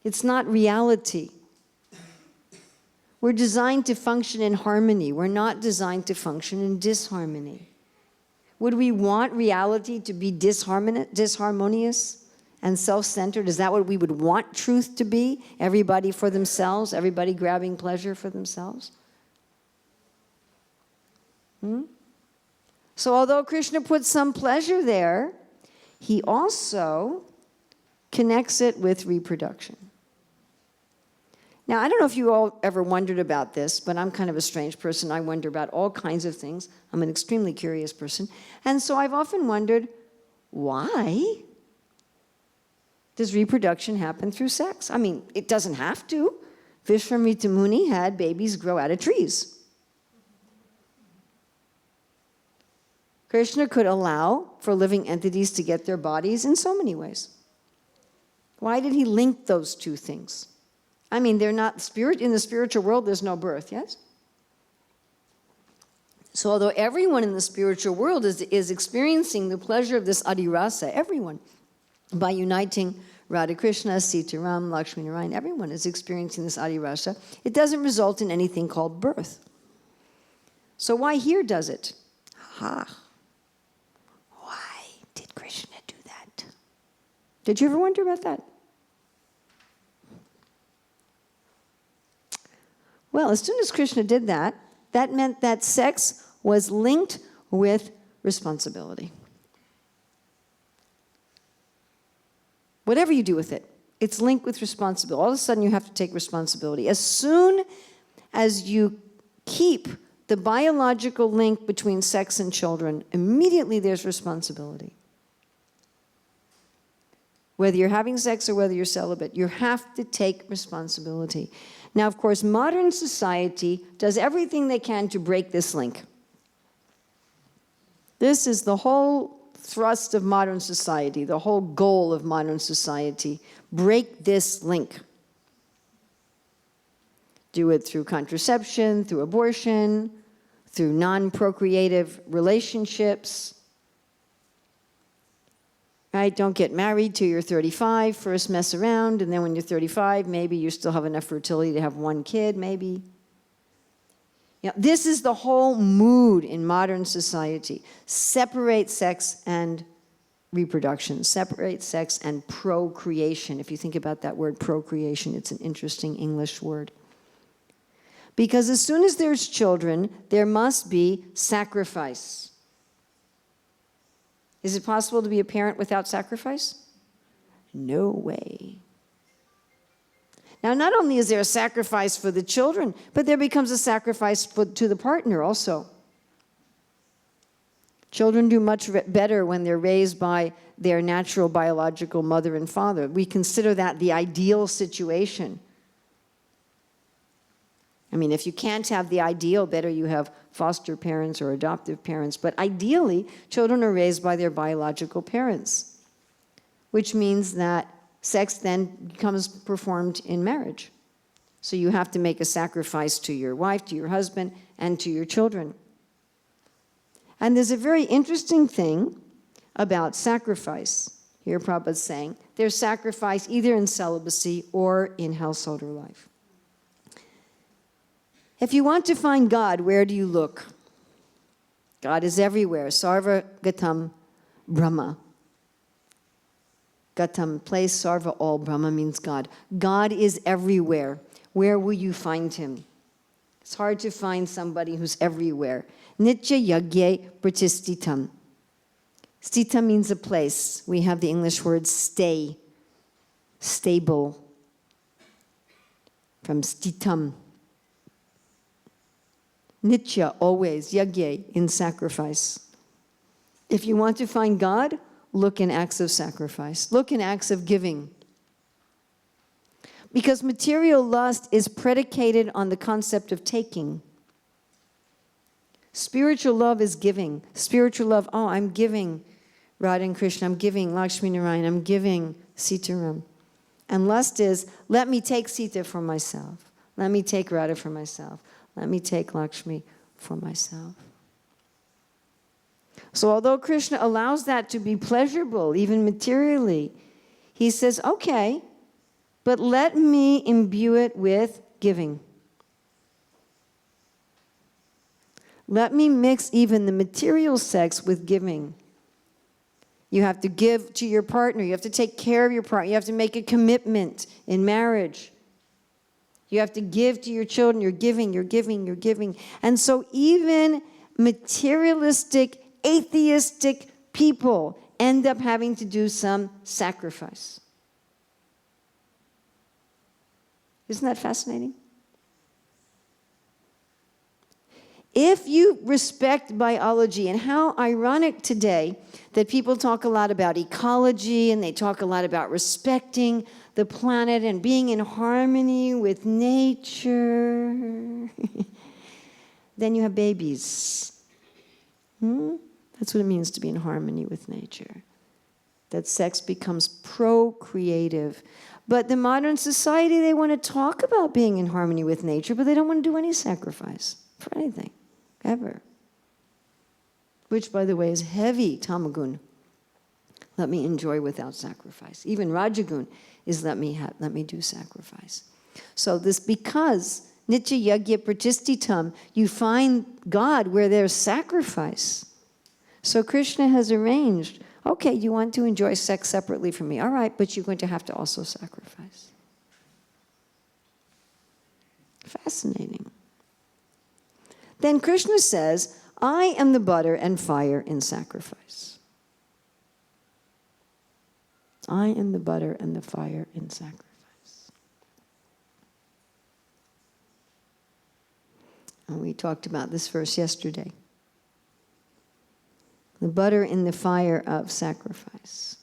It's not reality. We're designed to function in harmony. We're not designed to function in disharmony. Would we want reality to be disharmonious and self-centered? Is that what we would want truth to be? Everybody for themselves, everybody grabbing pleasure for themselves? So although Krishna puts some pleasure there, he also connects it with reproduction. Now, I don't know if you all ever wondered about this, but I'm kind of a strange person. I wonder about all kinds of things. I'm an extremely curious person. And so I've often wondered, why does reproduction happen through sex? I mean, it doesn't have to. Vishwamitra Muni had babies grow out of trees. Krishna could allow for living entities to get their bodies in so many ways. Why did he link those two things? I mean, they're not in the spiritual world, there's no birth, yes? So although everyone in the spiritual world is experiencing the pleasure of this Adhirasa, everyone, by uniting Radha Krishna, Sita Ram, Lakshmi Narayan, everyone is experiencing this Adhirasa, it doesn't result in anything called birth. So why here does it? Why did Krishna do that? Did you ever wonder about that? Well, as soon as Krishna did that, that meant that sex was linked with responsibility. Whatever you do with it, it's linked with responsibility. All of a sudden you have to take responsibility. As soon as you keep the biological link between sex and children, immediately there's responsibility. Whether you're having sex or whether you're celibate, you have to take responsibility. Now, of course, modern society does everything they can to break this link. This is the whole thrust of modern society, the whole goal of modern society. Break this link. Do it through contraception, through abortion, through non-procreative relationships. Right? Don't get married till you're 35. First mess around, and then when you're 35, maybe you still have enough fertility to have one kid, maybe. You know, this is the whole mood in modern society. Separate sex and reproduction. Separate sex and procreation. If you think about that word procreation, it's an interesting English word. Because as soon as there's children, there must be sacrifice. Is it possible to be a parent without sacrifice? No way. Now, not only is there a sacrifice for the children, but there becomes a sacrifice to the partner also. Children do much better when they're raised by their natural biological mother and father. We consider that the ideal situation. I mean, if you can't have the ideal, better you have foster parents or adoptive parents. But ideally, children are raised by their biological parents, which means that sex then becomes performed in marriage. So you have to make a sacrifice to your wife, to your husband, and to your children. And there's a very interesting thing about sacrifice. Here Prabhupada's saying, there's sacrifice either in celibacy or in householder life. If you want to find God, where do you look? God is everywhere. Sarva Gatam Brahma. Gatam, place, Sarva, all. Brahma means God. God is everywhere. Where will you find him? It's hard to find somebody who's everywhere. Nitya Yagye Pratistitam. Stita means a place. We have the English word stay, stable, from stitam. Nitya, always, yagye, in sacrifice. If you want to find God, look in acts of sacrifice. Look in acts of giving. Because material lust is predicated on the concept of taking. Spiritual love is giving. Spiritual love, oh, I'm giving Radha and Krishna, I'm giving Lakshmi Narayan, I'm giving Sitaram. And lust is, let me take Sita for myself. Let me take Radha for myself. Let me take Lakshmi for myself. So although Krishna allows that to be pleasurable, even materially, he says, okay, but let me imbue it with giving. Let me mix even the material sex with giving. You have to give to your partner. You have to take care of your partner. You have to make a commitment in marriage. You have to give to your children. You're giving, you're giving, you're giving. And so even materialistic, atheistic people end up having to do some sacrifice. Isn't that fascinating? If you respect biology, and how ironic today that people talk a lot about ecology and they talk a lot about respecting the planet and being in harmony with nature, then you have babies. That's what it means to be in harmony with nature. That sex becomes procreative. But the modern society, they want to talk about being in harmony with nature, but they don't want to do any sacrifice for anything, ever. which, by the way, is heavy tamagun. Let me enjoy without sacrifice. Even rajagun is let me do sacrifice. So this, because nitya yagya pratishthitam, you find God where there's sacrifice. So Krishna has arranged, okay, you want to enjoy sex separately from me. All right, but you're going to have to also sacrifice. Fascinating. Then Krishna says, I am the butter and fire in sacrifice. I am the butter and the fire in sacrifice. And we talked about this verse yesterday. The butter in the fire of sacrifice.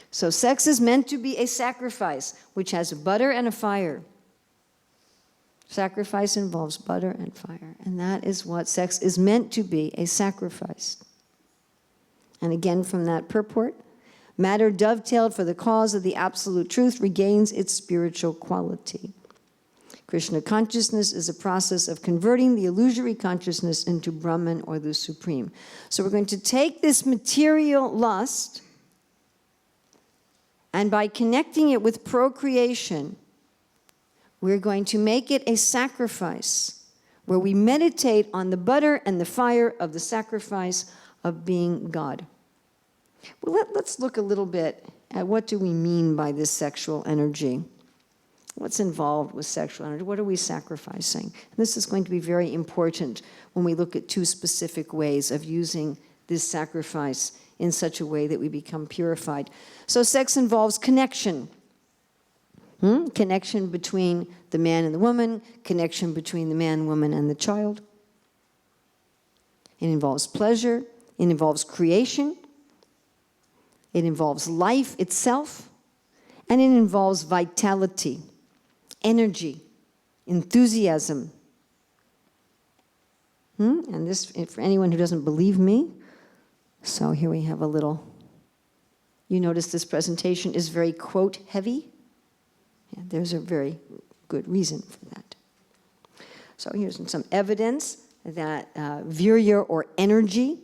So sex is meant to be a sacrifice, which has a butter and a fire. Sacrifice involves butter and fire. And that is what sex is meant to be, a sacrifice. And again from that purport, matter dovetailed for the cause of the absolute truth regains its spiritual quality. Krishna consciousness is a process of converting the illusory consciousness into Brahman or the Supreme. So we're going to take this material lust, and by connecting it with procreation, we're going to make it a sacrifice where we meditate on the butter and the fire of the sacrifice of being God. Well, let's look a little bit at what do we mean by this sexual energy. What's involved with sexual energy? What are we sacrificing? And this is going to be very important when we look at two specific ways of using this sacrifice in such a way that we become purified. So sex involves connection. Connection between the man and the woman, connection between the man, woman, and the child. It involves pleasure. It involves creation. It involves life itself. And it involves vitality, energy, enthusiasm. And this, for anyone who doesn't believe me, so here we have a little, you notice this presentation is very quote heavy. Yeah, there's a very good reason for that. So here's some evidence that virya or energy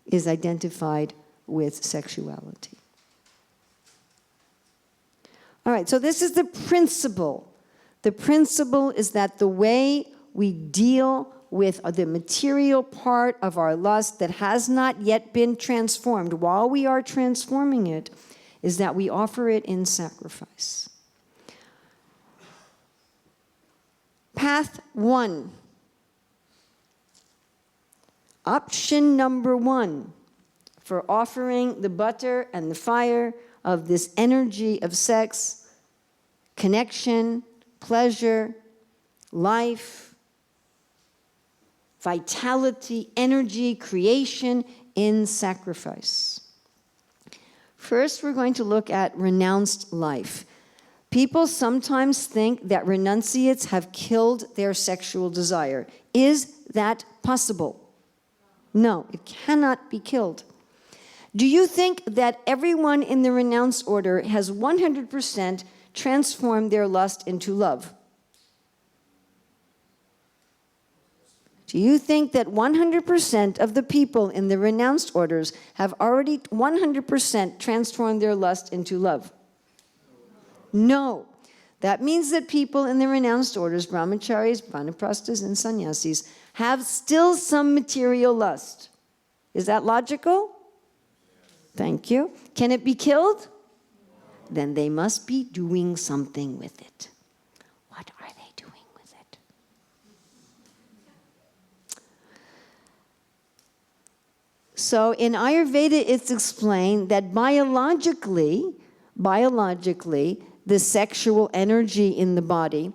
is identified with sexuality. All right, so this is the principle. The principle is that the way we deal with the material part of our lust that has not yet been transformed, while we are transforming it, is that we offer it in sacrifice. Path 1. Option number 1 for offering the butter and the fire of this energy of sex, connection, pleasure, life, vitality, energy, creation in sacrifice. First, we're going to look at renounced life. People sometimes think that renunciates have killed their sexual desire. Is that possible? No, it cannot be killed. Do you think that everyone in the renounced order has 100% transformed their lust into love? Do you think that 100% of the people in the renounced orders have already 100% transformed their lust into love? No. That means that people in the renounced orders, brahmacharis, vanaprasthas, and sannyasis, have still some material lust. Is that logical? Thank you. Can it be killed? Then they must be doing something with it. What are they doing with it? So in Ayurveda, it's explained that biologically, the sexual energy in the body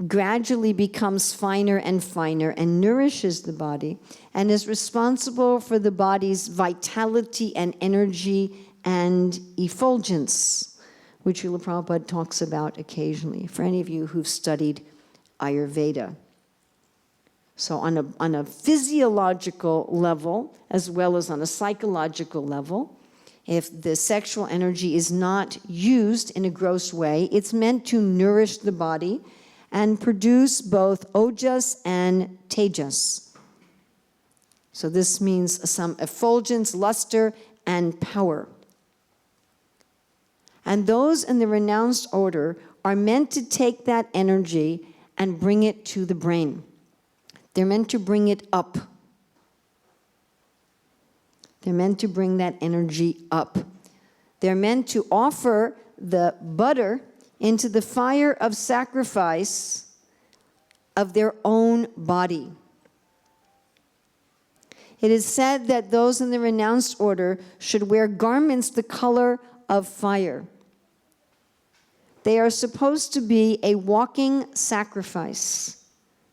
gradually becomes finer and finer and nourishes the body and is responsible for the body's vitality and energy and effulgence, which Srila Prabhupada talks about occasionally, for any of you who've studied Ayurveda. So on a physiological level, as well as on a psychological level, if the sexual energy is not used in a gross way, it's meant to nourish the body and produce both ojas and tejas. So this means some effulgence, luster, and power. And those in the renounced order are meant to take that energy and bring it to the brain. They're meant to bring it up. They're meant to bring that energy up. They're meant to offer the butter into the fire of sacrifice of their own body. It is said that those in the renounced order should wear garments the color of fire. They are supposed to be a walking sacrifice.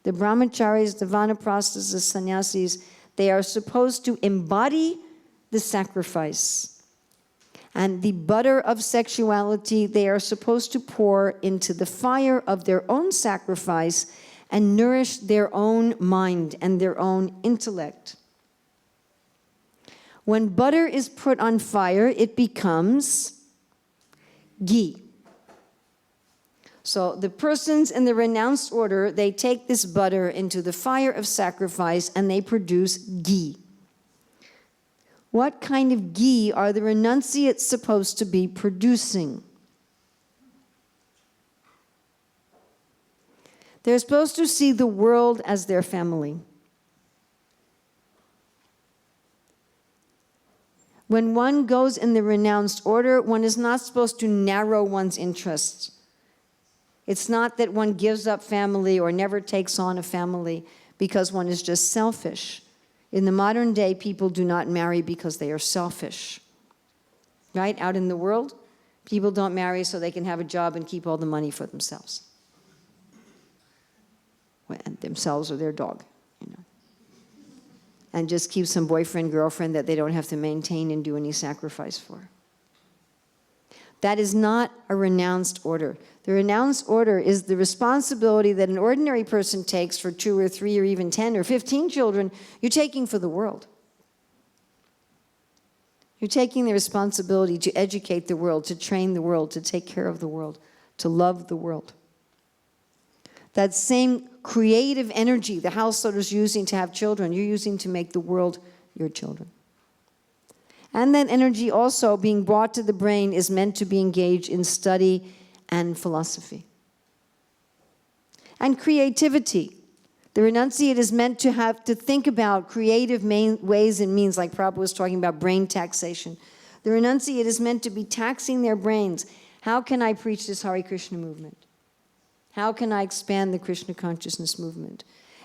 The brahmacharis, the vanaprasthas, the sannyasis, they are supposed to embody the sacrifice. And the butter of sexuality, they are supposed to pour into the fire of their own sacrifice and nourish their own mind and their own intellect. When butter is put on fire, it becomes ghee. So the persons in the renounced order, they take this butter into the fire of sacrifice and they produce ghee. What kind of ghee are the renunciates supposed to be producing? They're supposed to see the world as their family. When one goes in the renounced order, one is not supposed to narrow one's interests. It's not that one gives up family or never takes on a family because one is just selfish. In the modern day, people do not marry because they are selfish. Right? Out in the world, people don't marry so they can have a job and keep all the money for themselves. And themselves or their dog, and just keep some boyfriend, girlfriend that they don't have to maintain and do any sacrifice for. That is not a renounced order. The renounced order is the responsibility that an ordinary person takes for 2 or 3 or even 10 or 15 children. You're taking for the world. You're taking the responsibility to educate the world, to train the world, to take care of the world, to love the world. That same creative energy the householder is using to have children, you're using to make the world your children. And that energy also being brought to the brain is meant to be engaged in study and philosophy. And creativity. The renunciate is meant to have to think about creative ways and means, like Prabhupada was talking about brain taxation. The renunciate is meant to be taxing their brains. How can I preach this Hare Krishna movement? How can I expand the Krishna consciousness movement?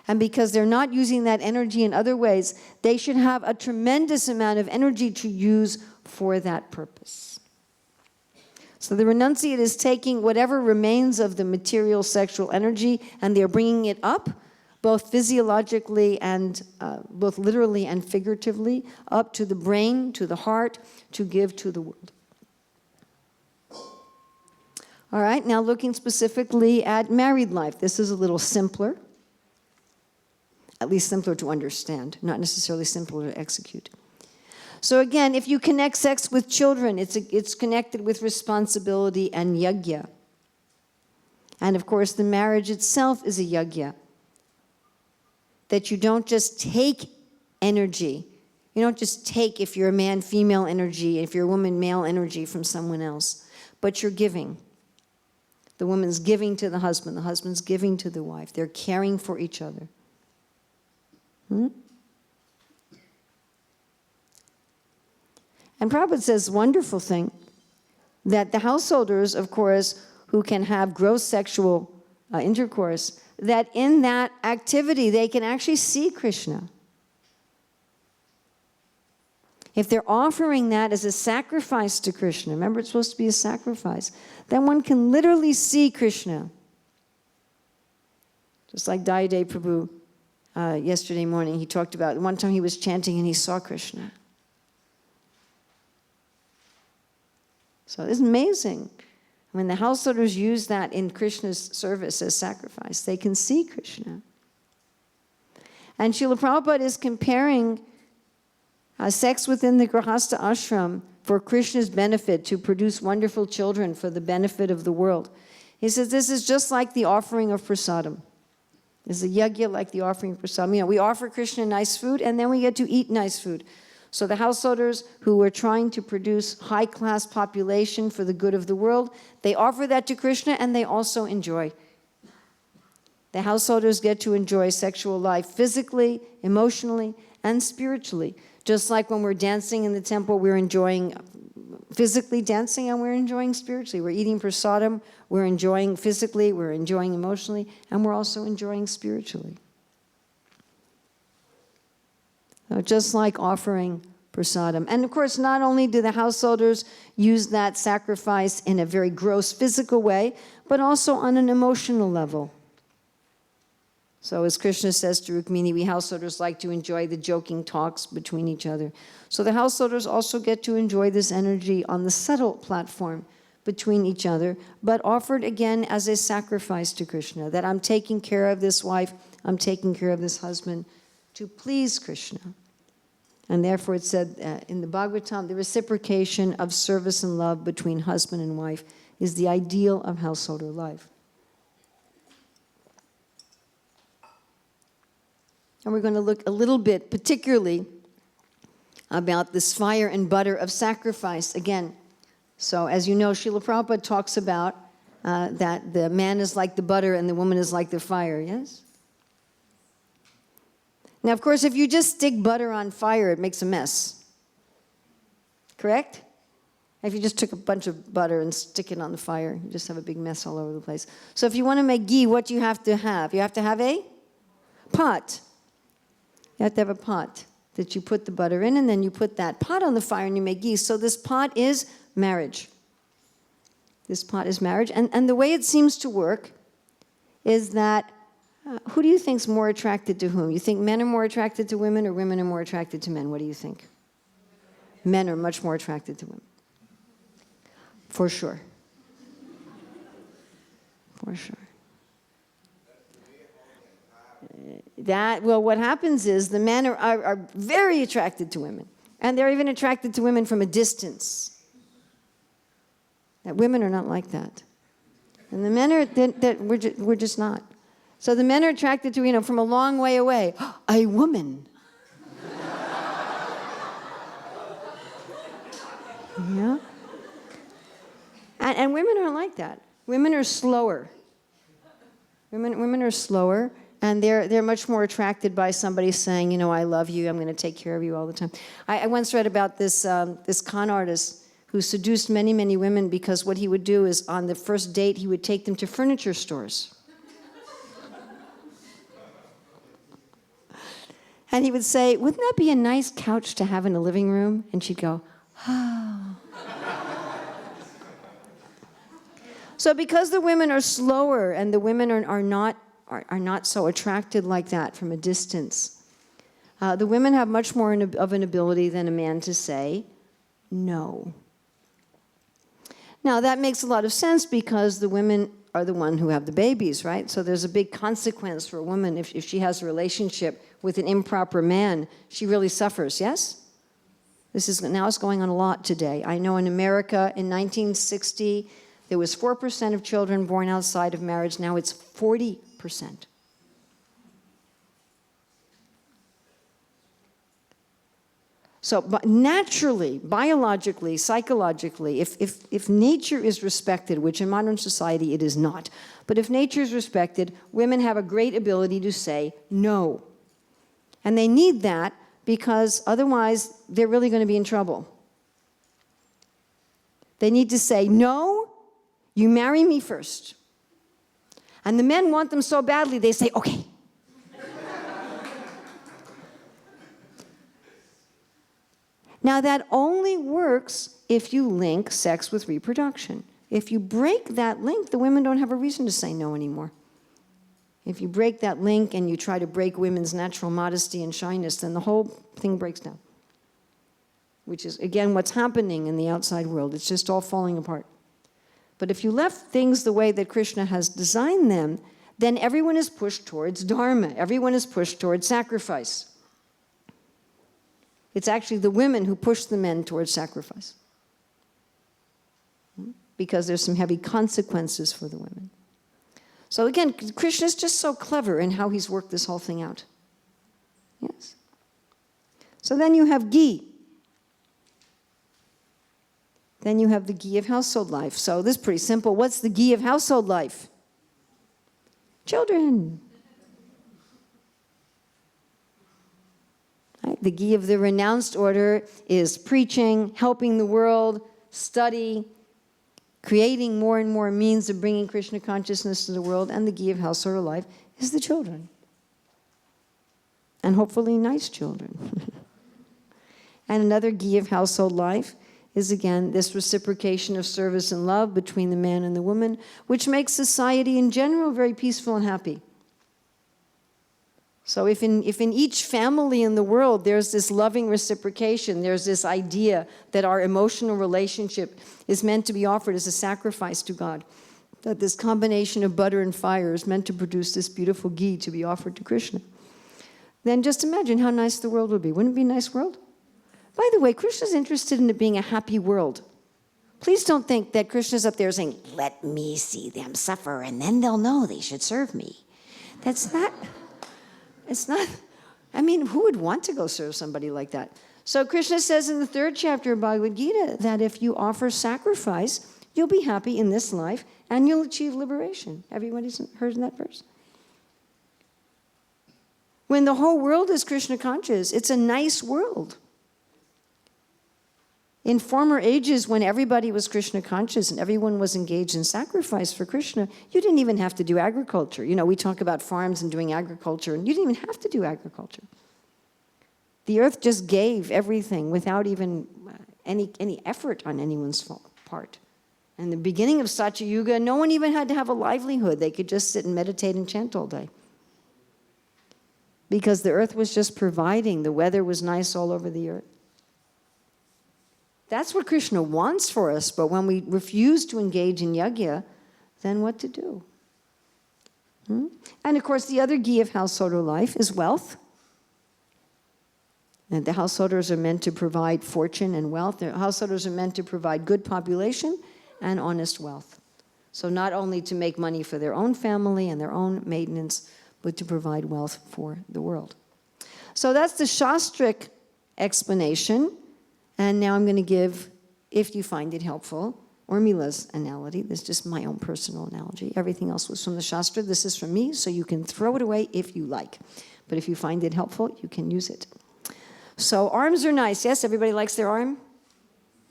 And because they're not using that energy in other ways, they should have a tremendous amount of energy to use for that purpose. So the renunciate is taking whatever remains of the material sexual energy and they're bringing it up, both physiologically and both literally and figuratively, up to the brain, to the heart, to give to the world. All right, now looking specifically at married life. This is a little simpler, at least simpler to understand, not necessarily simpler to execute. So again, if you connect sex with children, it's connected with responsibility and yajna. And of course, the marriage itself is a yajna. That you don't just take energy. You don't just take, if you're a man, female energy, if you're a woman, male energy from someone else, but you're giving. The woman's giving to the husband's giving to the wife. They're caring for each other. And Prabhupada says, wonderful thing, that the householders, of course, who can have gross sexual intercourse, that in that activity they can actually see Krishna. If they're offering that as a sacrifice to Krishna, remember it's supposed to be a sacrifice, then one can literally see Krishna. Just like Dayade Prabhu yesterday morning, he talked about one time he was chanting and he saw Krishna. So it's amazing. When the householders use that in Krishna's service as sacrifice, they can see Krishna. And Srila Prabhupada is comparing sex within the Grihastha ashram for Krishna's benefit, to produce wonderful children for the benefit of the world. He says this is just like the offering of prasadam. Is a yajna like the offering of prasadam? You know, we offer Krishna nice food, and then we get to eat nice food. So the householders who are trying to produce high-class population for the good of the world, they offer that to Krishna, and they also enjoy. The householders get to enjoy sexual life physically, emotionally, and spiritually. Just like when we're dancing in the temple, we're enjoying physically dancing and we're enjoying spiritually. We're eating prasadam, we're enjoying physically, we're enjoying emotionally, and we're also enjoying spiritually. So just like offering prasadam. And of course, not only do the householders use that sacrifice in a very gross physical way, but also on an emotional level. So as Krishna says to Rukmini, we householders like to enjoy the joking talks between each other. So the householders also get to enjoy this energy on the subtle platform between each other, but offered again as a sacrifice to Krishna, that I'm taking care of this wife, I'm taking care of this husband to please Krishna. And therefore it said in the Bhagavatam, the reciprocation of service and love between husband and wife is the ideal of householder life. And we're going to look a little bit, particularly, about this fire and butter of sacrifice again. So, as you know, Srila Prabhupada talks about that the man is like the butter and the woman is like the fire, yes? Now, of course, if you just stick butter on fire, it makes a mess. Correct? If you just took a bunch of butter and stick it on the fire, you just have a big mess all over the place. So if you want to make ghee, what do you have to have? You have to have a pot. You have to have a pot that you put the butter in, and then you put that pot on the fire and you make ghee. So this pot is marriage. This pot is marriage. And the way it seems to work is that, who do you think is more attracted to whom? You think men are more attracted to women or women are more attracted to men? What do you think? Men are much more attracted to women. For sure. For sure. Well, what happens is the men are very attracted to women. And they're even attracted to women from a distance. That women are not like that. And the men are, we're just not. So the men are attracted to, from a long way away. A woman. Yeah. And women aren't like that. Women are slower. Women are slower. And they're much more attracted by somebody saying, I love you, I'm going to take care of you all the time. I once read about this con artist who seduced many, many women because what he would do is on the first date, he would take them to furniture stores. And he would say, wouldn't that be a nice couch to have in a living room? And she'd go, oh. So because the women are slower and the women are not so attracted like that from a distance. The women have much more of an ability than a man to say no. Now, that makes a lot of sense because the women are the one who have the babies, right? So there's a big consequence for a woman if she has a relationship with an improper man. She really suffers, yes? Now it's going on a lot today. I know in America in 1960, there was 4% of children born outside of marriage. Now it's 40%. So but naturally, biologically, psychologically, if nature is respected, which in modern society it is not, but if nature is respected, women have a great ability to say no. And they need that because otherwise they're really going to be in trouble. They need to say, no, you marry me first. And the men want them so badly, they say, okay. Now, that only works if you link sex with reproduction. If you break that link, the women don't have a reason to say no anymore. If you break that link and you try to break women's natural modesty and shyness, then the whole thing breaks down. Which is, again, what's happening in the outside world. It's just all falling apart. But if you left things the way that Krishna has designed them, then everyone is pushed towards dharma. Everyone is pushed towards sacrifice. It's actually the women who push the men towards sacrifice. Because there's some heavy consequences for the women. So again, Krishna's just so clever in how he's worked this whole thing out. Yes. So then you have ghee. Then you have the ghee of household life. So this is pretty simple. What's the ghee of household life? Children. Right? The ghee of the renounced order is preaching, helping the world, study, creating more and more means of bringing Krishna consciousness to the world, and the ghee of household life is the children. And hopefully nice children. And another ghee of household life is, again, this reciprocation of service and love between the man and the woman, which makes society in general very peaceful and happy. So if in each family in the world there's this loving reciprocation, there's this idea that our emotional relationship is meant to be offered as a sacrifice to God, that this combination of butter and fire is meant to produce this beautiful ghee to be offered to Krishna, then just imagine how nice the world would be. Wouldn't it be a nice world? By the way, Krishna's interested in it being a happy world. Please don't think that Krishna's up there saying, let me see them suffer and then they'll know they should serve me. That's not... It's not, I mean, who would want to go serve somebody like that? So Krishna says in the 3rd chapter of Bhagavad Gita that if you offer sacrifice, you'll be happy in this life and you'll achieve liberation. Everybody's heard that verse? When the whole world is Krishna conscious, it's a nice world. In former ages, when everybody was Krishna conscious and everyone was engaged in sacrifice for Krishna, you didn't even have to do agriculture. You know, we talk about farms and doing agriculture, and you didn't even have to do agriculture. The earth just gave everything without even any effort on anyone's part. In the beginning of Satya Yuga, no one even had to have a livelihood. They could just sit and meditate and chant all day. Because the earth was just providing. The weather was nice all over the earth. That's what Krishna wants for us, but when we refuse to engage in yajna, then what to do? And of course, the other ghee of householder life is wealth. And the householders are meant to provide fortune and wealth. The householders are meant to provide good population and honest wealth. So not only to make money for their own family and their own maintenance, but to provide wealth for the world. So that's the Shastric explanation. And now I'm going to give, if you find it helpful, Urmila's analogy. This is just my own personal analogy. Everything else was from the Shastra. This is from me, so you can throw it away if you like. But if you find it helpful, you can use it. So arms are nice, yes? Everybody likes their arm?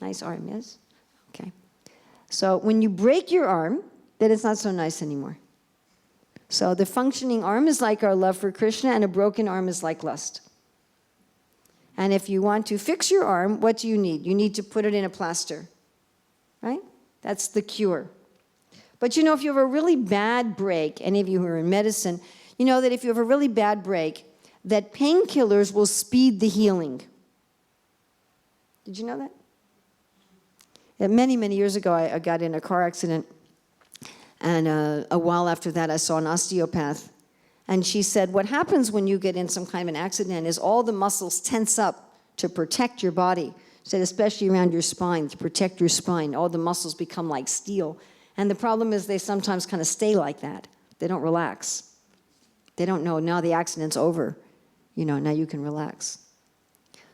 Nice arm, yes? Okay. So when you break your arm, then it's not so nice anymore. So the functioning arm is like our love for Krishna, and a broken arm is like lust. And if you want to fix your arm, what do you need? You need to put it in a plaster, right? That's the cure. But you know, if you have a really bad break, any of you who are in medicine, you know that if you have a really bad break, that painkillers will speed the healing. Did you know that? Yeah, many, many years ago, I got in a car accident, and a while after that, I saw an osteopath. And she said, what happens when you get in some kind of an accident is all the muscles tense up to protect your body. She said, especially around your spine, to protect your spine. All the muscles become like steel. And the problem is they sometimes kind of stay like that. They don't relax. They don't know, now the accident's over. You know, now you can relax.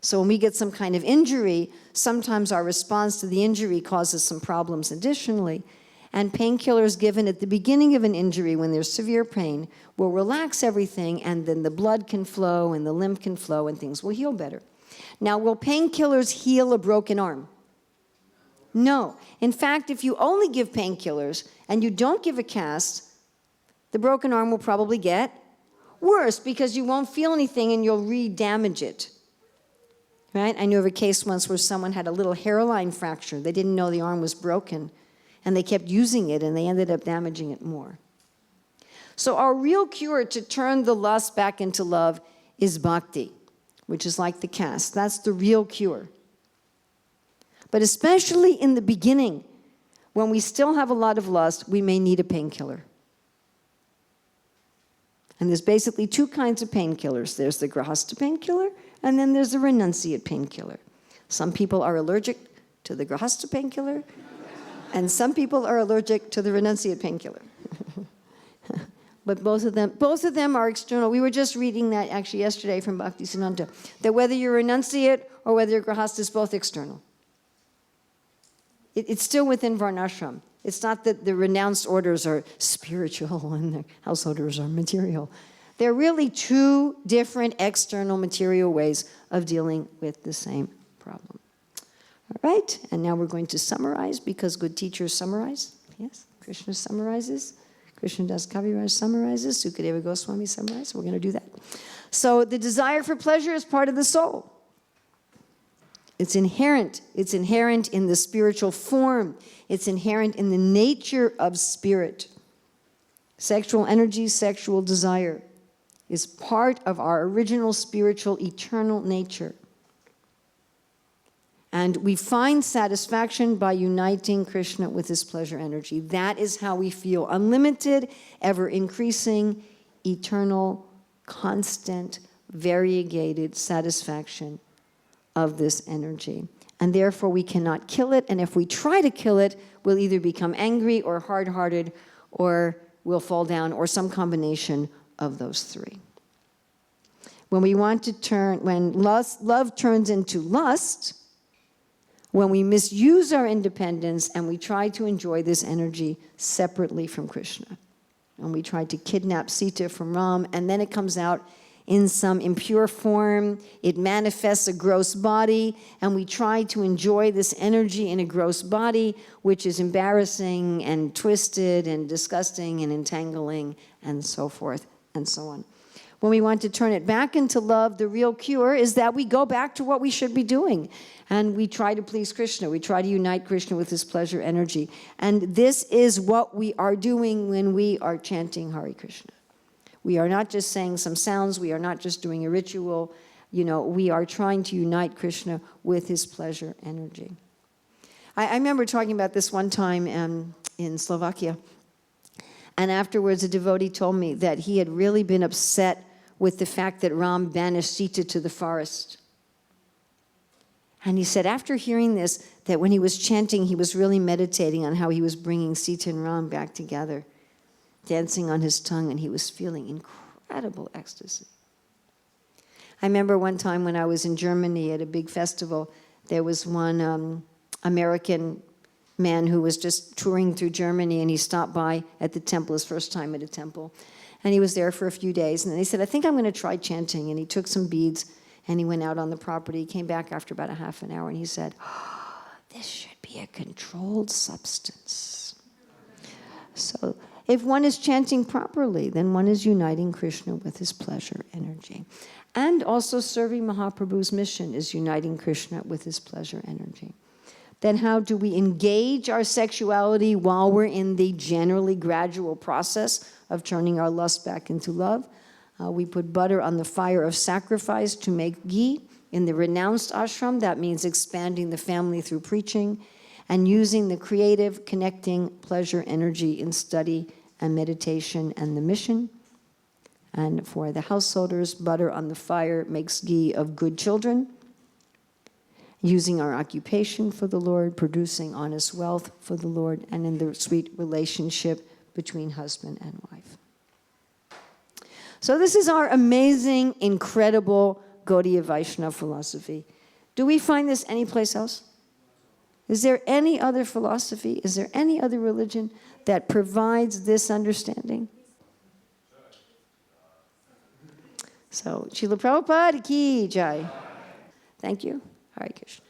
So when we get some kind of injury, sometimes our response to the injury causes some problems additionally. And painkillers given at the beginning of an injury when there's severe pain will relax everything, and then the blood can flow and the lymph can flow and things will heal better. Now, will painkillers heal a broken arm? No. In fact, if you only give painkillers and you don't give a cast, the broken arm will probably get worse because you won't feel anything and you'll re-damage it. Right? I knew of a case once where someone had a little hairline fracture. They didn't know the arm was broken. And they kept using it, and they ended up damaging it more. So our real cure to turn the lust back into love is bhakti, which is like the cast. That's the real cure. But especially in the beginning, when we still have a lot of lust, we may need a painkiller. And there's basically two kinds of painkillers. There's the Grihastha painkiller, and then there's the renunciate painkiller. Some people are allergic to the Grihastha painkiller, and some people are allergic to the renunciate painkiller. But both of them are external. We were just reading that actually yesterday from Bhaktisiddhanta, that whether you're a renunciate or whether you're grihastha is both external. It's still within varnashram. It's not that the renounced orders are spiritual and the householders are material. They're really two different external material ways of dealing with the same problem. All right, and now we're going to summarize because good teachers summarize. Yes, Krishna summarizes. Krishna Das Kaviraj summarizes. Sukadeva Goswami summarizes. We're going to do that. So the desire for pleasure is part of the soul. It's inherent. It's inherent in the spiritual form. It's inherent in the nature of spirit. Sexual energy, sexual desire is part of our original spiritual eternal nature. And we find satisfaction by uniting Krishna with his pleasure energy. That is how we feel unlimited, ever increasing, eternal, constant, variegated satisfaction of this energy. And therefore we cannot kill it, and if we try to kill it, we'll either become angry or hard-hearted, or we'll fall down, or some combination of those three. When love turns into lust, when we misuse our independence and we try to enjoy this energy separately from Krishna, and we try to kidnap Sita from Ram, and then it comes out in some impure form, it manifests a gross body, and we try to enjoy this energy in a gross body, which is embarrassing and twisted and disgusting and entangling and so forth and so on. When we want to turn it back into love, the real cure is that we go back to what we should be doing. And we try to please Krishna. We try to unite Krishna with his pleasure energy. And this is what we are doing when we are chanting Hare Krishna. We are not just saying some sounds. We are not just doing a ritual. We are trying to unite Krishna with his pleasure energy. I remember talking about this one time in Slovakia. And afterwards, a devotee told me that he had really been upset with the fact that Ram banished Sita to the forest. And he said after hearing this, that when he was chanting, he was really meditating on how he was bringing Sita and Ram back together, dancing on his tongue, and he was feeling incredible ecstasy. I remember one time when I was in Germany at a big festival, there was one American man who was just touring through Germany, and he stopped by at the temple, his first time at a temple. And he was there for a few days, and then he said, I think I'm going to try chanting. And he took some beads, and he went out on the property. He came back after about a half an hour, and he said, this should be a controlled substance. So if one is chanting properly, then one is uniting Krishna with his pleasure energy. And also serving Mahaprabhu's mission is uniting Krishna with his pleasure energy. Then how do we engage our sexuality while we're in the generally gradual process of turning our lust back into love? We put butter on the fire of sacrifice to make ghee. In the renounced ashram, that means expanding the family through preaching and using the creative, connecting pleasure energy in study and meditation and the mission. And for the householders, butter on the fire makes ghee of good children. Using our occupation for the Lord, producing honest wealth for the Lord, and in the sweet relationship between husband and wife. So this is our amazing, incredible Gaudiya Vaishnava philosophy. Do we find this anyplace else? Is there any other philosophy? Is there any other religion that provides this understanding? So, Srila Prabhupada ki jai. Thank you. Hare Krishna.